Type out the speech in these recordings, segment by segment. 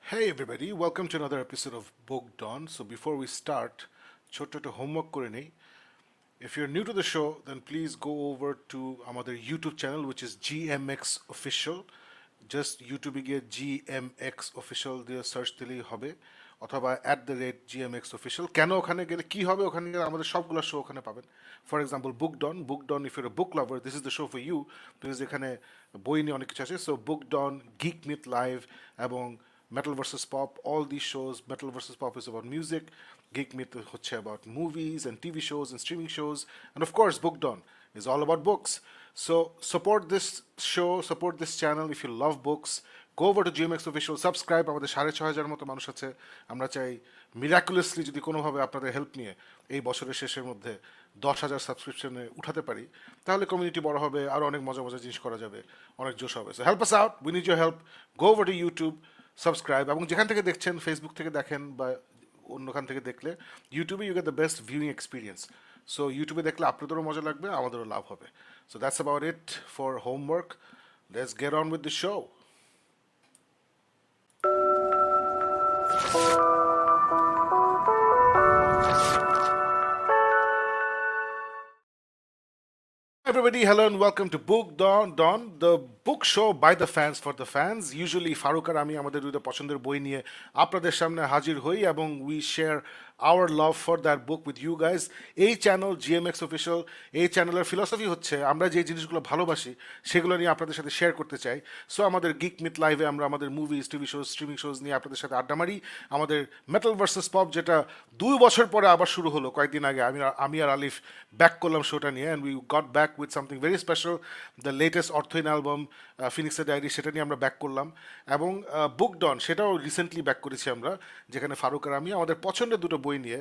Hey everybody, welcome to another episode of Book Dawn. So before we start, ছোট্ট একটা homework করে নেই. If you're new to the show, then please go over to আমাদের YouTube channel which is GMX Official. Just YouTube এ গিয়ে GMX Official দিয়ে search দিলেই হবে অথবা @GMX Official. কেন ওখানে গেলে কি হবে ওখানে গেলে আমাদের সবগুলো শো ওখানে পাবেন. For example book Don if you're a book lover, this is the show for you because এখানে বই নিয়ে অনেক কিছু আছে. So বুক ডন, গিক মিথ লাইভ এবং Metal versus Pop, all these shows, Metal versus Pop is about music, Geek Myth হচ্ছে about movies and TV shows and streaming shows, and of course Book Dawn is all about books. So support this show, support this channel if you love books. Go over to GMX Official, subscribe. আমাদের 6,500 মতো মানুষ আছে. আমরা চাই মিরাকুলাসলি যদি কোনোভাবে আপনাদের help নিয়ে এই বছরের শেষের মধ্যে 10,000 সাবস্ক্রিপশনে উঠাতে পারি তাহলে কমিউনিটি বড় হবে আর অনেক মজা মজা জিনিস করা যাবে অনেক জোশ হবে. So help us out, we need your help. Go over to YouTube, subscribe এবং যেখান থেকে দেখছেন ফেসবুক থেকে দেখেন বা অন্যখান থেকে দেখলে ইউটিউবে you get the best viewing experience. So ইউটিউবে দেখলে আপনাদেরও মজা লাগবে আমাদেরও লাভ হবে. So that's about it for homework. Let's get on with the show. Everybody, hello and welcome to Book Dawn, the book show by the fans for the fans. Usually Faruk আর আমি আমাদের দুটো পছন্দের বই নিয়ে আপনাদের সামনে হাজির হই এবং we share our love for that book with you guys. এই চ্যানেল GMX Official, এই চ্যানেলের ফিলসফি হচ্ছে আমরা যে জিনিসগুলো ভালোবাসি সেগুলো নিয়ে আপনাদের সাথে শেয়ার করতে চাই. সো আমাদের গিক মিথ লাইভে আমরা আমাদের movies, TV shows, streaming shows নিয়ে আপনাদের সাথে আড্ডা মারি. আমাদের মেটাল ভার্সেস পপ যেটা 2 বছর পরে আবার শুরু হলো কয়েকদিন আগে, আমি আর আলিফ ব্যাক করলাম শোটা নিয়ে and we got back with something very special, the latest অর্থহীন অ্যালবাম ফিনিক্সের ডায়েরি, সেটা নিয়ে আমরা ব্যাক করলাম. এবং বুক ডন সেটাও রিসেন্টলি ব্যাক করেছি আমরা, যেখানে ফারুক আর আমি আমাদের পছন্দের দুটো বই নিয়ে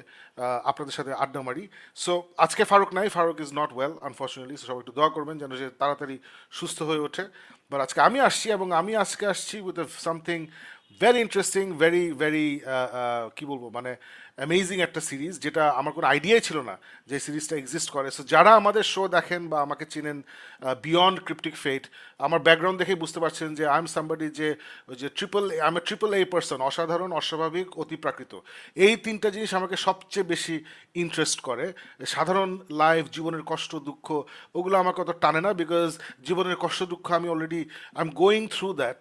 আপনাদের সাথে আড্ডা মারি. সো আজকে ফারুক নাই, Faruk is not well unfortunately. সবাই একটু দোয়া করবেন যেন সে তাড়াতাড়ি সুস্থ হয়ে ওঠে. বাট আজকে আমি আসছি এবং আমি আজকে আসছি with something very interesting, very কী বলবো, মানে অ্যামেজিং একটা সিরিজ যেটা আমার কোনো আইডিয়াই ছিল না যে সিরিজটা এক্সিস্ট করে. সো যারা আমাদের শো দেখেন বা আমাকে চিনেন বিয়ন্ড ক্রিপ্টিক ফেট, আমার ব্যাকগ্রাউন্ড দেখেই বুঝতে পারছেন যে আই এম সামবডি যে ওই যে I M A triple a person, অসাধারণ, অস্বাভাবিক, অতিপ্রাকৃত. এই তিনটা জিনিস আমাকে সবচেয়ে বেশি ইন্টারেস্ট করে. সাধারণ লাইফ, জীবনের কষ্ট দুঃখ ওগুলো আমাকে অত টানে না, বিকজ জীবনের কষ্ট দুঃখ আমি already I am going through that.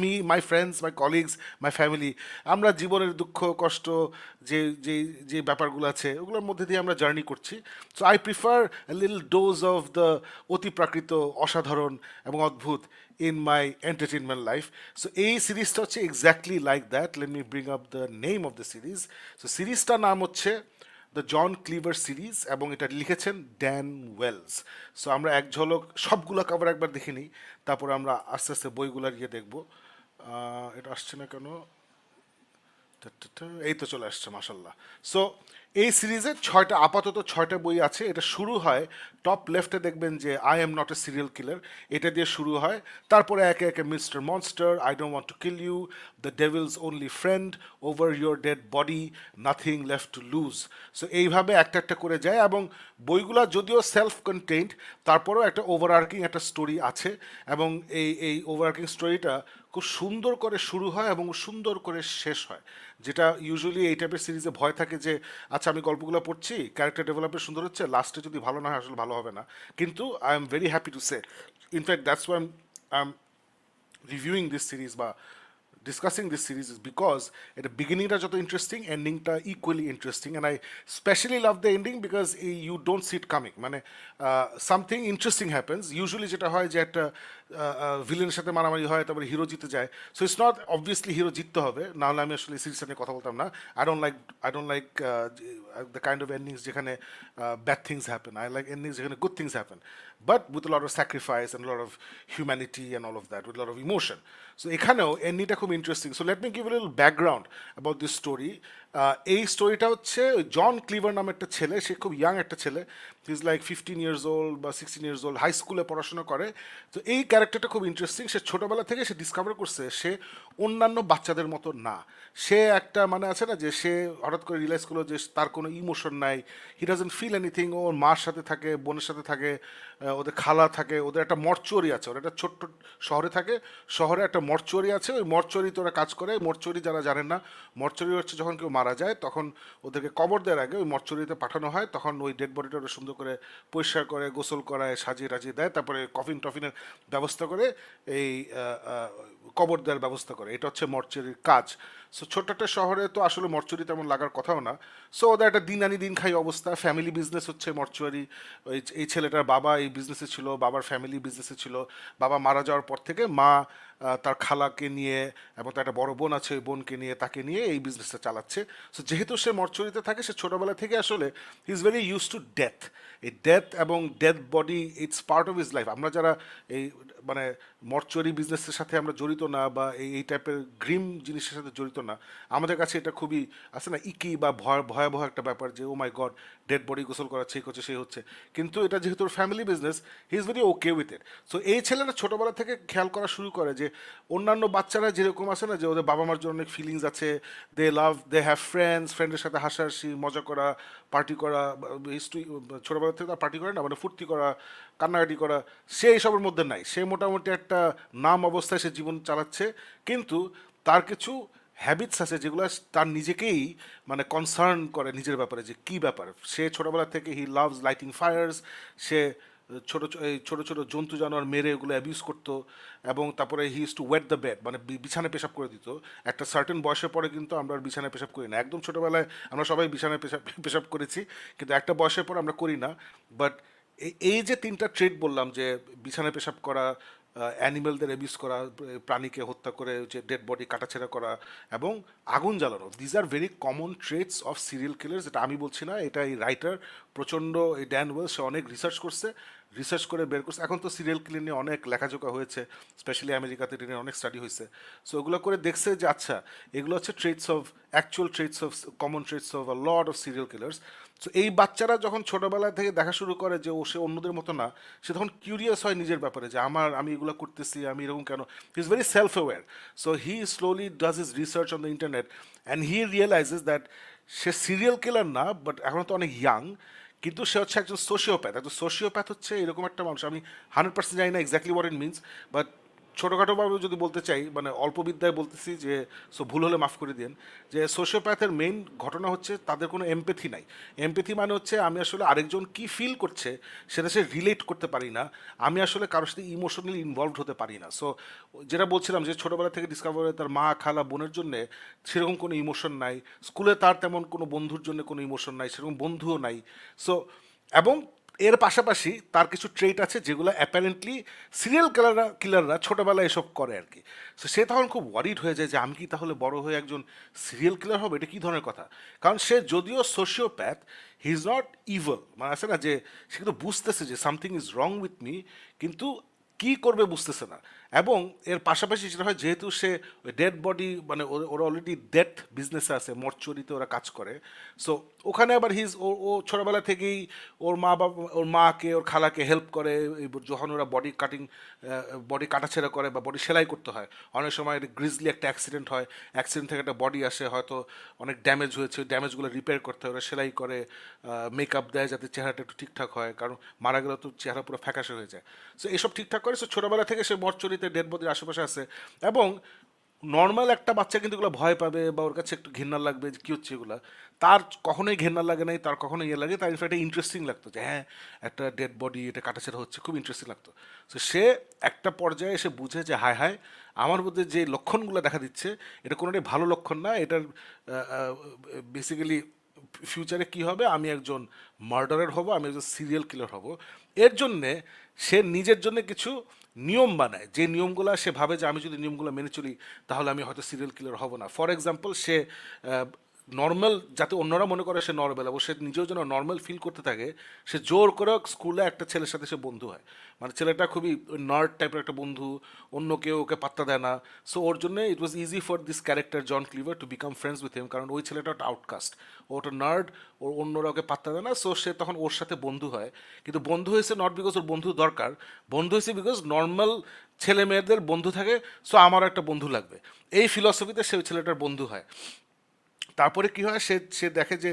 Me, my friends, my colleagues, my family, আমরা জীবনের দুঃখ কষ্ট যে যে যে ব্যাপারগুলো আছে ওগুলোর মধ্যে দিয়ে আমরা জার্নি করছি. So I prefer little dose of the অতিপ্রাকৃত, অসাধারণ এবং অদ্ভুত in my entertainment life. So এই সিরিজটা হচ্ছে exactly like that. Let me bring up the name of the series. So সিরিজটার নাম হচ্ছে দ্য জন ক্লিভার সিরিজ এবং এটা লিখেছেন ড্যান ওয়েলস. সো আমরা এক ঝলক সবগুলো কভার একবার দেখে নিই, তারপরে আমরা আস্তে আস্তে বইগুলো গিয়ে দেখবো. এটা আসছে না কেন? এই তো চলে আসছে, মাসাল্লাহ. সো এই সিরিজে আপাতত 6টা বই আছে. এটা শুরু হয় টপ লেফটে দেখবেন যে I am not a serial killer, এটা দিয়ে শুরু হয়. তারপরে একে একে mister monster, I don't want to kill you, the devil's only friend, over your dead body, nothing left to lose. So এইভাবে একটা একটা করে যায় এবং বইগুলা যদিও সেলফ কন্টেইনড তারপরেও একটা ওভারআর্কিং একটা স্টোরি আছে এবং এই ওভারআর্কিং স্টোরিটা খুব সুন্দর করে শুরু হয় এবং সুন্দর করে শেষ হয়, যেটা ইউজুয়ালি এই টাইপের সিরিজে ভয় থাকে যে আচ্ছা আমি গল্পগুলো পড়ছি, ক্যারেক্টার ডেভেলপমেন্ট সুন্দর হচ্ছে, লাস্টে যদি ভালো না হয় আসলে ভালো হবে না. কিন্তু I am very happy to say, in fact that's why I am reviewing this series বা discussing this series is because at the beginning যত ইন্টারেস্টিং, এন্ডিংটা equally interesting. And I specially love the ending because you don't see it coming. মানে something interesting happens. Usually যেটা হয় যে একটা ভিলেনের সাথে মারামারি হয়, তারপরে হিরো জিতে যায়. So it's not obviously hero জিততে হবে, নাহলে আমি আসলে সিরিজটা নিয়ে কথা বলতাম না. I don't like the kind of endings যেখানে bad things happen. I like endings যেখানে good things happen, but with lot of sacrifice and lot of humanity and all of that, with lot of emotion. So এখানেও এন্ডিংটা খুব interesting. So let me give a little background about this story. এই স্টোরিটা হচ্ছে জন clever নামে একটা ছেলে, সে খুব ইয়াং একটা ছেলে, ইজ লাইক 15 years old বা 16 years old, হাই স্কুলে পড়াশোনা করে। তো এই ক্যারেক্টারটা খুব ইন্টারেস্টিং। সে ছোটোবেলা থেকে সে ডিসকভার করছে সে অন্যান্য বাচ্চাদের মতো না। সে একটা মানে আছে না যে সে হঠাৎ করে রিয়েলাইজ করলো যে তার কোনো ইমোশন নাই, হি ডাজন্ট ফিল এনিথিং। ওর মার সাথে থাকে, বোনের সাথে থাকে, ওদের খালা থাকে, ওদের একটা মর্চুয়ারি আছে, ওরা একটা ছোট্ট শহরে থাকে, শহরে একটা মর্চুয়ারি আছে, ওই মর্চুয়ারিতে ওরা কাজ করে। মর্চুয়ারি যারা জানেন না, মর্চুয়ারি হচ্ছে যখন কেউ মারা যায় তখন ওদেরকে কবর দেওয়ার আগে ওই মর্চুয়ারিতে পাঠানো হয়, তখন ওই ডেড বডিটা ওরা সুন্দর করে পরিষ্কার করে, গোসল করায়, সাজিয়ে টাজিয়ে দেয়, তারপরে কফিন টফিনের ব্যবস্থা করে এই কবর দেওয়ার ব্যবস্থা করে। এটা হচ্ছে মর্চুয়ারির কাজ। সো ছোট্ট একটা শহরে তো আসলে মর্চুরি তেমন লাগার কথাও না। সো ওদের একটা দিন আনি দিন খাই অবস্থা, ফ্যামিলি বিজনেস হচ্ছে মর্চুয়ারি। ওই এই ছেলেটার বাবা এই বিজনেসে ছিল, বাবার ফ্যামিলি বিজনেসে ছিল। বাবা মারা যাওয়ার পর থেকে মা তার খালাকে নিয়ে এবং তার একটা বড় বোন আছে, ওই বোনকে নিয়ে, তাকে নিয়ে এই বিজনেসটা চালাচ্ছে। সো যেহেতু সে মর্চুরিতে থাকে, সে ছোটোবেলা থেকে আসলে হি is very use to death. এই ডেথ এবং death body, it's part of his life. আমরা যারা এই মানে মর্চুয়ারি বিজনেসের সাথে আমরা জড়িত না বা এই টাইপের গ্রিম জিনিসের সাথে জড়িত না, আমাদের কাছে এটা খুবই আছে না ইকি বা ভয়াবহ একটা ব্যাপার যে ও মাই গড, ডেড বডি গোসল করা ঠিক হচ্ছে, সেই হচ্ছে। কিন্তু এটা যেহেতু family business, he is very okay with it. So এই ছেলেটা ছোটোবেলা থেকে খেয়াল করা শুরু করে যে অন্যান্য বাচ্চারা যেরকম আছে না যে ওদের বাবা মার জন্য অনেক ফিলিংস আছে, দে লাভ, দে হ্যাভ ফ্রেন্ডস, ফ্রেন্ডের সাথে হাসাহাসি মজা করা, পার্টি করা, ছোটোবেলা থেকে তার পার্টি করে না, মানে ফুর্তি করা, কান্নাকাটি করা, সে এইসবের মধ্যে নাই। সে মোটামুটি একটা নাম অবস্থায় সে জীবন চালাচ্ছে, কিন্তু তার কিছু হ্যাবিটস আছে যেগুলো তার নিজেকেই মানে কনসার্ন করে নিজের ব্যাপারে যে কী ব্যাপার। সে ছোটোবেলা থেকে হি লাভস লাইটিং ফায়ার্স। সে এই ছোটো ছোটো জন্তু জানোয়ার মেরে ওগুলো অ্যাবিউজ করতো, এবং তারপরে he is to wet the bed, মানে বিছানায় পেশাব করে দিত। একটা সার্টেন বয়সের পরে কিন্তু আমরা আর বিছানায় পেশাব করি না। একদম ছোটোবেলায় আমরা সবাই বিছানায় পেশাব পেশাব করেছি, কিন্তু একটা বয়সের পর আমরা করি না। বাট এই যে তিনটা ট্রেড বললাম, যে বিছানায় পেশাব করা, অ্যানিমেলদের অ্যাবিউজ করা, প্রাণীকে হত্যা করে যে ডেড বডি কাটাছেড়া করা, এবং আগুন জ্বালানো, these are very common traits of serial killers. এটা আমি বলছি না, এটা এই রাইটার প্রচণ্ড, এই ড্যান ওয়েলস, সে অনেক রিসার্চ করছে, রিসার্চ করে বের করছে। এখন তো সিরিয়াল কিলার নিয়ে অনেক লেখাজোকা হয়েছে, স্পেশালি আমেরিকাতে এটা নিয়ে অনেক স্টাডি হয়েছে। সো ওগুলো করে দেখছে যে আচ্ছা, এগুলো হচ্ছে traits of, actual traits of, common traits of a lot of serial killers. So এই বাচ্চারা যখন ছোটোবেলা থেকে দেখা শুরু করে যে ও সে অন্যদের মতো না, সে তখন কিউরিয়াস হয় নিজের ব্যাপারে যে আমি এগুলো করতেছি, আমি এরকম কেন। He is very self aware. So he slowly does his research on the internet and he realizes that সে সিরিয়াল কিলার না, বাট এখন তো অনেক ইয়াং, কিন্তু সে হচ্ছে একজন সোশিওপ্যাথ। একজন সোশিওপ্যাথ হচ্ছে এরকম একটা মানুষ, আমি 100% জানি না exactly what it means, but ছোটোখাটোভাবে যদি বলতে চাই, মানে অল্প বিদ্যায় বলতেছি যে, সো ভুল হলে মাফ করে দিন, যে সোশিওপ্যাথের মেইন ঘটনা হচ্ছে তাদের কোনো এমপ্যাথি নাই। এমপ্যাথি মানে হচ্ছে আমি আসলে আরেকজন কি ফিল করছে সেটা সে রিলেট করতে পারি না, আমি আসলে কারোর সাথে ইমোশনালি ইনভলভড হতে পারি না। সো যেটা বলছিলাম যে ছোটোবেলা থেকে ডিসকভার করে তার মা, খালা, বোনের জন্যে সেরকম কোনো ইমোশন নাই, স্কুলে তার তেমন কোনো বন্ধুর জন্য কোনো ইমোশন নাই, সেরকম বন্ধুও নাই। সো এবং এর পাশাপাশি তার কিছু ট্রেট আছে যেগুলো অ্যাপারেন্টলি সিরিয়াল কিলাররা ছোটোবেলায় এসব করে আর কি। সো সে তখন খুব ওয়ারিড হয়ে যায় যে আমি কি তাহলে বড় হয়ে একজন সিরিয়াল কিলার হবে, এটা কী ধরনের কথা। কারণ সে যদিও sociopath, he is not evil, মানে আছে না যে সে কিন্তু বুঝতেছে যে something is wrong with me, কিন্তু কি করবে বুঝতেছে না। এবং এর পাশাপাশি যেটা হয়, যেহেতু সে ডেড বডি, মানে ওরা অলরেডি ডেথ বিজনেসে আছে, মর্চুরিতে ওরা কাজ করে। সো ওখানে আবার ও ছোটোবেলা থেকেই ওর মা বাবা, ওর মাকে, ওর খালাকে হেল্প করে যখন ওরা বডি কাটাছেড়া করে বা বডি সেলাই করতে হয়। অনেক সময় গ্রিজলি একটা অ্যাক্সিডেন্ট হয়, অ্যাক্সিডেন্ট থেকে একটা বডি আসে, হয়তো অনেক ড্যামেজ হয়েছে, ওই ড্যামেজগুলো রিপেয়ার করতে হয়, ওরা সেলাই করে, মেকআপ দেয় যাতে চেহারাটা একটু ঠিকঠাক হয়, কারণ মারা গেলে তো চেহারা পুরো ফ্যাকাশে হয়ে যায়। সো এইসব ঠিকঠাক করে। সো ছোটোবেলা থেকে সে মর্চুরিতে ডেড বডির আশেপাশে আছে, এবং নর্মাল একটা বাচ্চা কিন্তু এগুলো ভয় পাবে বা ওর কাছে একটু ঘৃণা লাগবে যে কী হচ্ছে এগুলো, তার কখনোই ঘৃণা লাগে নাই, তার কখনোই ইয়ে লাগে, তার ইনফ্যাক্ট ইন্টারেস্টিং লাগতো যে হ্যাঁ, একটা ডেড বডি, এটা কাটাছেড়া হচ্ছে, খুব ইন্টারেস্টিং লাগতো। সো সে একটা পর্যায়ে এসে বুঝে যে হায় হায়, আমার মধ্যে যে লক্ষণগুলো দেখা দিচ্ছে এটা কোনোটাই ভালো লক্ষণ না, এটার বেসিক্যালি ফিউচারে কি হবে, আমি একজন মার্ডারার হব, আমি একজন সিরিয়াল কিলার হব। এর জন্যে সে নিজের জন্য কিছু নিয়ম বানায়, যে নিয়মগুলো সে ভাবে যে আমি যদি নিয়মগুলো মেনে চলি তাহলে আমি হয়তো সিরিয়াল কিলার হব না। ফর এক্সাম্পল, সে নর্মাল, যাতে অন্যরা মনে করে সে নর্মাল এবং সে নিজেও যেন নর্মাল ফিল করতে থাকে, সে জোর করে স্কুলে একটা ছেলের সাথে সে বন্ধু হয়। মানে ছেলেটা খুবই নার্ড টাইপের একটা বন্ধু, অন্য কেউ ওকে পাত্তা দেয় না। সো ওর জন্য it was easy for this character John Cleaver to become friends with him, কারণ ওই ছেলেটা একটা আউটকাস্ট, ওটা নার্ড, ওর অন্যরা ওকে পাত্তা দেয় না। সো সে তখন ওর সাথে বন্ধু হয়, কিন্তু বন্ধু হয়েছে নট বিকজ ওর বন্ধু দরকার, বন্ধু হয়েছে বিকজ নর্মাল ছেলে মেয়েদের বন্ধু থাকে, সো আমারও একটা বন্ধু লাগবে। এই ফিলসফিতে সে ওই ছেলেটার বন্ধু হয়। তারপরে কি হয়, সে সে দেখে যে,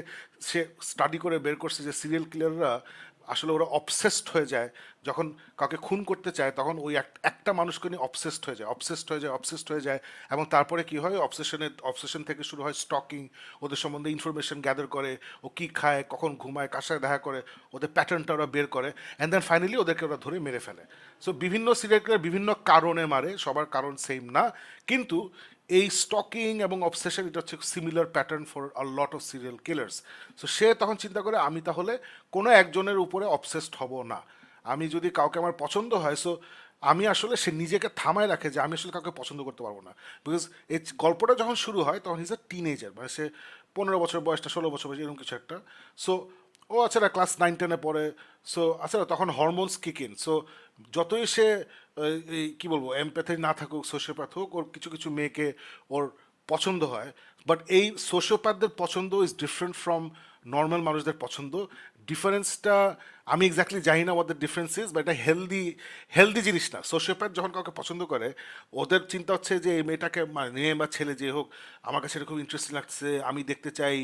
সে স্টাডি করে বের করছে যে সিরিয়াল কিলাররা আসলে ওরা অবসেসড হয়ে যায় যখন কাউকে খুন করতে চায়, তখন ওই একটা মানুষকে নিয়ে অবসেসড হয়ে যায়, অবসেসড হয়ে যায়। এবং তারপরে কি হয়, অবসেশন থেকে শুরু হয় স্টকিং, ওদের সম্বন্ধে ইনফরমেশন গ্যাদার করে, ও কী খায়, কখন ঘুমায়, কার সাথে দেখা করে, ওদের প্যাটার্নটা ওরা বের করে, অ্যান্ড দেন ফাইনালি ওদেরকে ওরা ধরে মেরে ফেলে। সো বিভিন্ন সিরিয়াল কিলার বিভিন্ন কারণে মারে, সবার কারণ সেম না, কিন্তু এই স্টকিং এবং অবসেশন এটা হচ্ছে similar pattern for a lot of serial killers. So সে তখন চিন্তা করে, আমি তাহলে কোনো একজনের উপরে অবসেসড হব না, আমি যদি কাউকে আমার পছন্দ হয়, সো আমি আসলে, সে নিজেকে থামায় রাখে যে আমি আসলে কাউকে পছন্দ করতে পারবো না। বিকজ এই গল্পটা যখন শুরু হয় তখন হিজ আ টিনেজার, মানে সে 15 বছর বয়সটা 16 বছর বয়স এরকম কিছু একটা। সো ও আচ্ছা ক্লাস 9-10-এ পড়ে। সো আচ্ছা তখন হরমোনস কিক ইন। সো যতই সে এই কী বলবো এমপ্যাথি না থাকুক, সোশিওপ্যাথ হোক, ওর কিছু কিছু মেয়েকে ওর পছন্দ হয়। বাট এই সোশিওপ্যাথদের পছন্দ ইজ ডিফারেন্ট ফ্রম নর্মাল মানুষদের পছন্দ। ডিফারেন্সটা আমি এক্স্যাক্টলি জানি না ওদের ডিফারেন্স ইজ, বাট এটা হেলদি জিনিস না। সোশিওপ্যাথ যখন কাউকে পছন্দ করে, ওদের চিন্তা হচ্ছে যে এই মেয়েটাকে, মানে মেয়ে বা ছেলে যে হোক, আমার কাছে এটা খুব ইন্টারেস্টিং লাগছে, আমি দেখতে চাই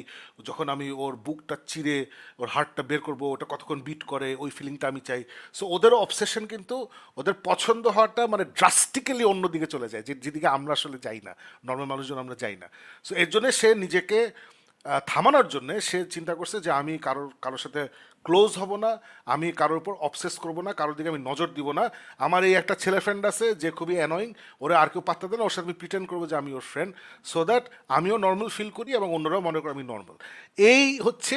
যখন আমি ওর বুকটা চিরে ওর হার্টটা বের করবো, ওটা কতক্ষণ বিট করে, ওই ফিলিংটা আমি চাই। সো ওদেরও অবসেশন, কিন্তু ওদের পছন্দ হওয়াটা মানে ড্রাস্টিক্যালি অন্যদিকে চলে যায়, যেদিকে আমরা আসলে যাই না, নর্মাল মানুষজন আমরা যাই না। সো এর জন্য সে নিজেকে থামানোর জন্য সে চিন্তা করছে যে আমি কারোর সাথে ক্লোজ হব না, আমি কারোর উপর অবসেস করব না, কারোর দিকে আমি নজর দিব না। আমার এই একটা ছেলে ফ্রেন্ড আছে যে খুবই অ্যানোয়িং, ওরা আর কেউ পাত্তা দেয় না, ওর সাথে আমি প্রিটেন্ড করবো যে আমি ওর ফ্রেন্ড, সো দ্যাট আমিও নর্মাল ফিল করি এবং অন্যরাও মনে করে আমি নর্মাল। এই হচ্ছে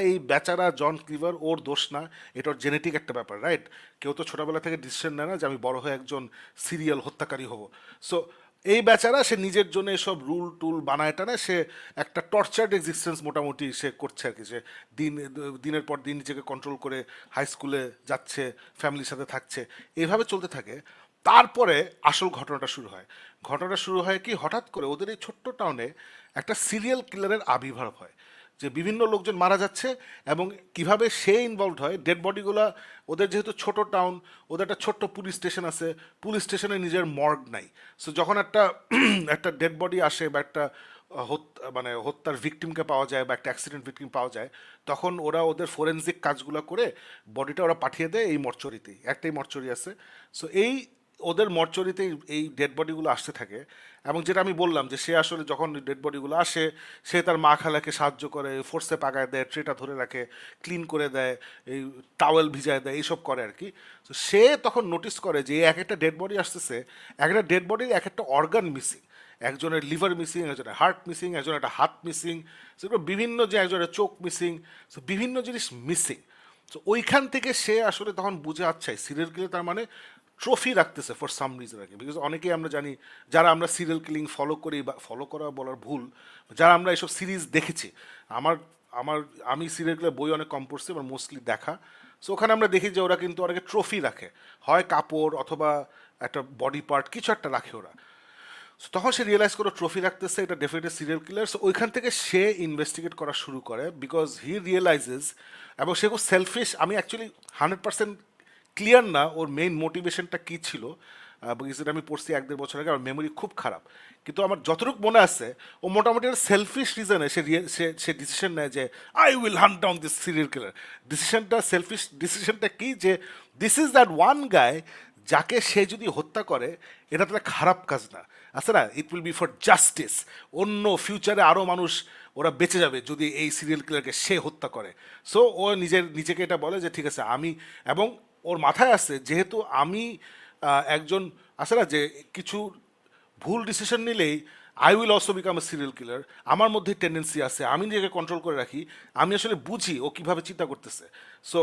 এই বেচারা জন ক্লিভার, ওর দোষ না, এটা ওর জেনেটিক একটা ব্যাপার, রাইট? কেউ তো ছোটবেলা থেকে ডিসিশন নেয় না যে আমি বড় হয়ে একজন সিরিয়াল হত্যাকারী হব। সো এই বেচারা সে নিজের জন্য এসব রুল টুল বানায় টানে, সে একটা টর্চার্ড এক্সিস্টেন্স মোটামুটি সে করছে আর কি। সে দিনের পর দিন নিজেকে কন্ট্রোল করে হাই স্কুলে যাচ্ছে, ফ্যামিলির সাথে থাকছে, এইভাবে চলতে থাকে। তারপরে আসল ঘটনাটা শুরু হয় কি, হঠাৎ করে ওদের এই ছোট্ট টাউনে একটা সিরিয়াল কিলারের আবির্ভাব হয়, যে বিভিন্ন লোকজন মারা যাচ্ছে, এবং কিভাবে সে ইনভলভড হয় ডেড বডিগুলা। ওদের যেহেতু ছোট টাউন, ওদের একটা ছোট্ট পুলিশ স্টেশন আছে, পুলিশ স্টেশনে নিজের মর্গ নাই। সো যখন একটা একটা ডেড বডি আসে, বা একটা মানে হত্যার ভিকটিমকে পাওয়া যায়, বা একটা অ্যাক্সিডেন্ট ভিকটিম পাওয়া যায়, তখন ওরা ওদের ফোরেনজিক কাজগুলো করে বডিটা ওরা পাঠিয়ে দেয় এই মর্চরিতেই, একটাই মর্চরি আছে। সো এই ওদের মর্চরিতে এই ডেড বডিগুলো আসতে থাকে। এবং যেটা আমি বললাম যে সে আসলে যখন ডেড বডিগুলো আসে, সে তার মা খালাকে সাহায্য করে, ফোর্সে পাকায় দেয়, ট্রেটা ধরে রাখে, ক্লিন করে দেয়, এই টাওয়েল ভিজায় দেয়, এইসব করে আর কি। তো সে তখন নোটিস করে যে এক একটা ডেড বডি আসতেছে, এক একটা ডেড বডির এক একটা অর্গান মিসিং, একজনের লিভার মিসিং, একজনের হার্ট মিসিং, একজনের একটা হাত মিসিং, সেগুলো বিভিন্ন, যে একজনের চোখ মিসিং, বিভিন্ন জিনিস মিসিং। তো ওইখান থেকে সে আসলে তখন বুঝে, আচ্ছা সিরিয়াল কিলার তার মানে ট্রফি রাখতেছে ফর সাম রিজন আর কি। বিকজ অনেকেই আমরা জানি, যারা আমরা সিরিয়াল কিলিং ফলো করি, বা ফলো করা বলার ভুল, যারা আমরা এসব সিরিজ দেখেছি, আমার আমার আমি সিরিয়াল কিলার বই অনেক কম পড়ছি, আমার মোস্টলি দেখা। সো ওখানে আমরা দেখি যে ওরা কিন্তু অনেকে ট্রফি রাখে, হয় কাপড় অথবা একটা বডি পার্ট, কিছু একটা রাখে ওরা। So তখন সে রিয়েলাইজ করে ট্রফি রাখতেছে, এটা ডেফিনেটলি সিরিয়াল কিলার। সো ওইখান থেকে সে ইনভেস্টিগেট করা শুরু করে, বিকজ হি রিয়েলাইজেস, এবং সে খুব সেলফিশ। আমি অ্যাকচুয়ালি 100% ক্লিয়ার না ওর মেইন মোটিভেশনটা কী ছিল, বিকজ এটা আমি পড়ছি 1-1.5 বছর আগে, আমার মেমোরি খুব খারাপ। কিন্তু আমার যতটুকু মনে আছে, ও মোটামুটি একটা সেলফিশ রিজনে সে ডিসিশন নেয় যে I will hunt down this serial killer. Selfish ডিসিশনটা কি, যে this is that one guy, যাকে সে যদি হত্যা করে, এটা তাহলে খারাপ কাজ না, আছে না, ইট উইল বি ফর জাস্টিস। অন্য ফিউচারে আরও মানুষ ওরা বেঁচে যাবে যদি এই সিরিয়াল কিলারকে সে হত্যা করে। সো ও নিজেকে এটা বলে যে ঠিক আছে আমি, এবং ওর মাথায় আসছে যেহেতু আমি একজন, আছে না যে কিছু ভুল ডিসিশন নিলেই I will also become a serial কিলার, আমার মধ্যে টেন্ডেন্সি আছে, আমি নিজেকে কন্ট্রোল করে রাখি, আমি আসলে বুঝি ও কীভাবে চিন্তা করতেছে। সো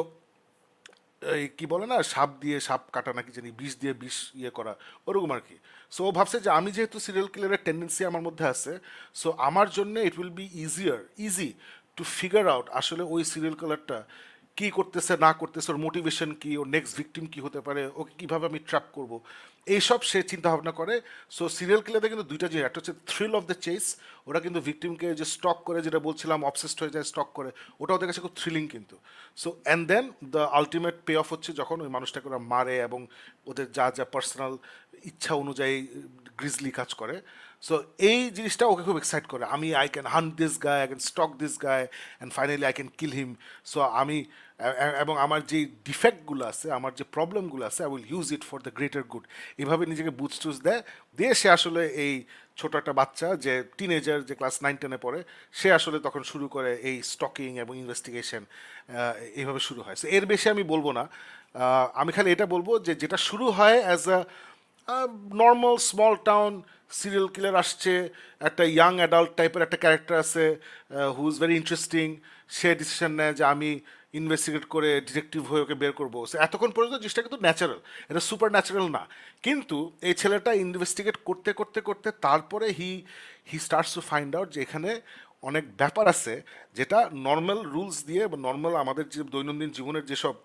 এই কি বলে না, সাপ দিয়ে সাপ কাটা নাকি জানি, বিষ দিয়ে বিষ ইয়ে করা, ওরকম আর কি। সো ও ভাবছে যে আমি যেহেতু সিরিয়াল কিলারের টেন্ডেন্সি আমার মধ্যে আছে, সো আমার জন্য ইট will be easy to figure out আসলে ওই সিরিয়াল কিলারটা কি করতেছে না করতেছে, ওর মোটিভেশন কি, ওর নেক্সট ভিকটিম কি হতে পারে, ওকে কিভাবে আমি ট্র্যাপ করব, এইসব সে চিন্তা ভাবনা করে। সো সিরিয়াল কিলারদের কিন্তু দুইটা জিনিস, একটা হচ্ছে থ্রিল অফ দ্য চেস, ওরা কিন্তু ভিকটিমকে যে স্টক করে, যেটা বলছিলাম অবসেসড হয়ে যায় স্টক করে, ওটা ওদের কাছে খুব থ্রিলিং কিন্তু। So and then the ultimate pay off হচ্ছে যখন ওই মানুষটাকে ওরা মারে এবং ওদের যা যা পার্সোনাল ইচ্ছা অনুযায়ী গ্রিজলি কাজ করে। সো এই জিনিসটা ওকে খুব এক্সাইট করে, আমি I can hunt this guy, I can stock this guy, and finally I can kill him. So আমি এবং আমার যে ডিফেক্টগুলো আছে, আমার যে প্রবলেমগুলো আছে, I will use it for the greater good. এভাবে নিজেকে বুস্ট টুস দেয়, দিয়ে সে আসলে এই ছোট একটা বাচ্চা যে টিনেজার, যে ক্লাস 9-10-এ পড়ে, সে আসলে তখন শুরু করে এই স্টকিং এবং ইনভেস্টিগেশন, এইভাবে শুরু হয়। সো এর বেশি আমি বলবো না, আমি খালি এটা বলবো যে যেটা শুরু হয় as a normal small town serial killer আসছে, একটা ইয়াং অ্যাডাল্ট টাইপের একটা ক্যারেক্টার আছে who is very interesting, say decision নেয় যে আমি ইনভেস্টিগেট করে ডিটেকটিভ হয়ে ওকে বের করবো। সো এতক্ষণ পর্যন্ত জিনিসটা কিন্তু ন্যাচারাল, এটা সুপার ন্যাচারাল না। কিন্তু এই ছেলেটা ইনভেস্টিগেট করতে করতে করতে তারপরে he he starts to find out যে এখানে অনেক ব্যাপার আছে যেটা নর্মাল রুলস দিয়ে বা নর্মাল আমাদের যে দৈনন্দিন জীবনের যেসব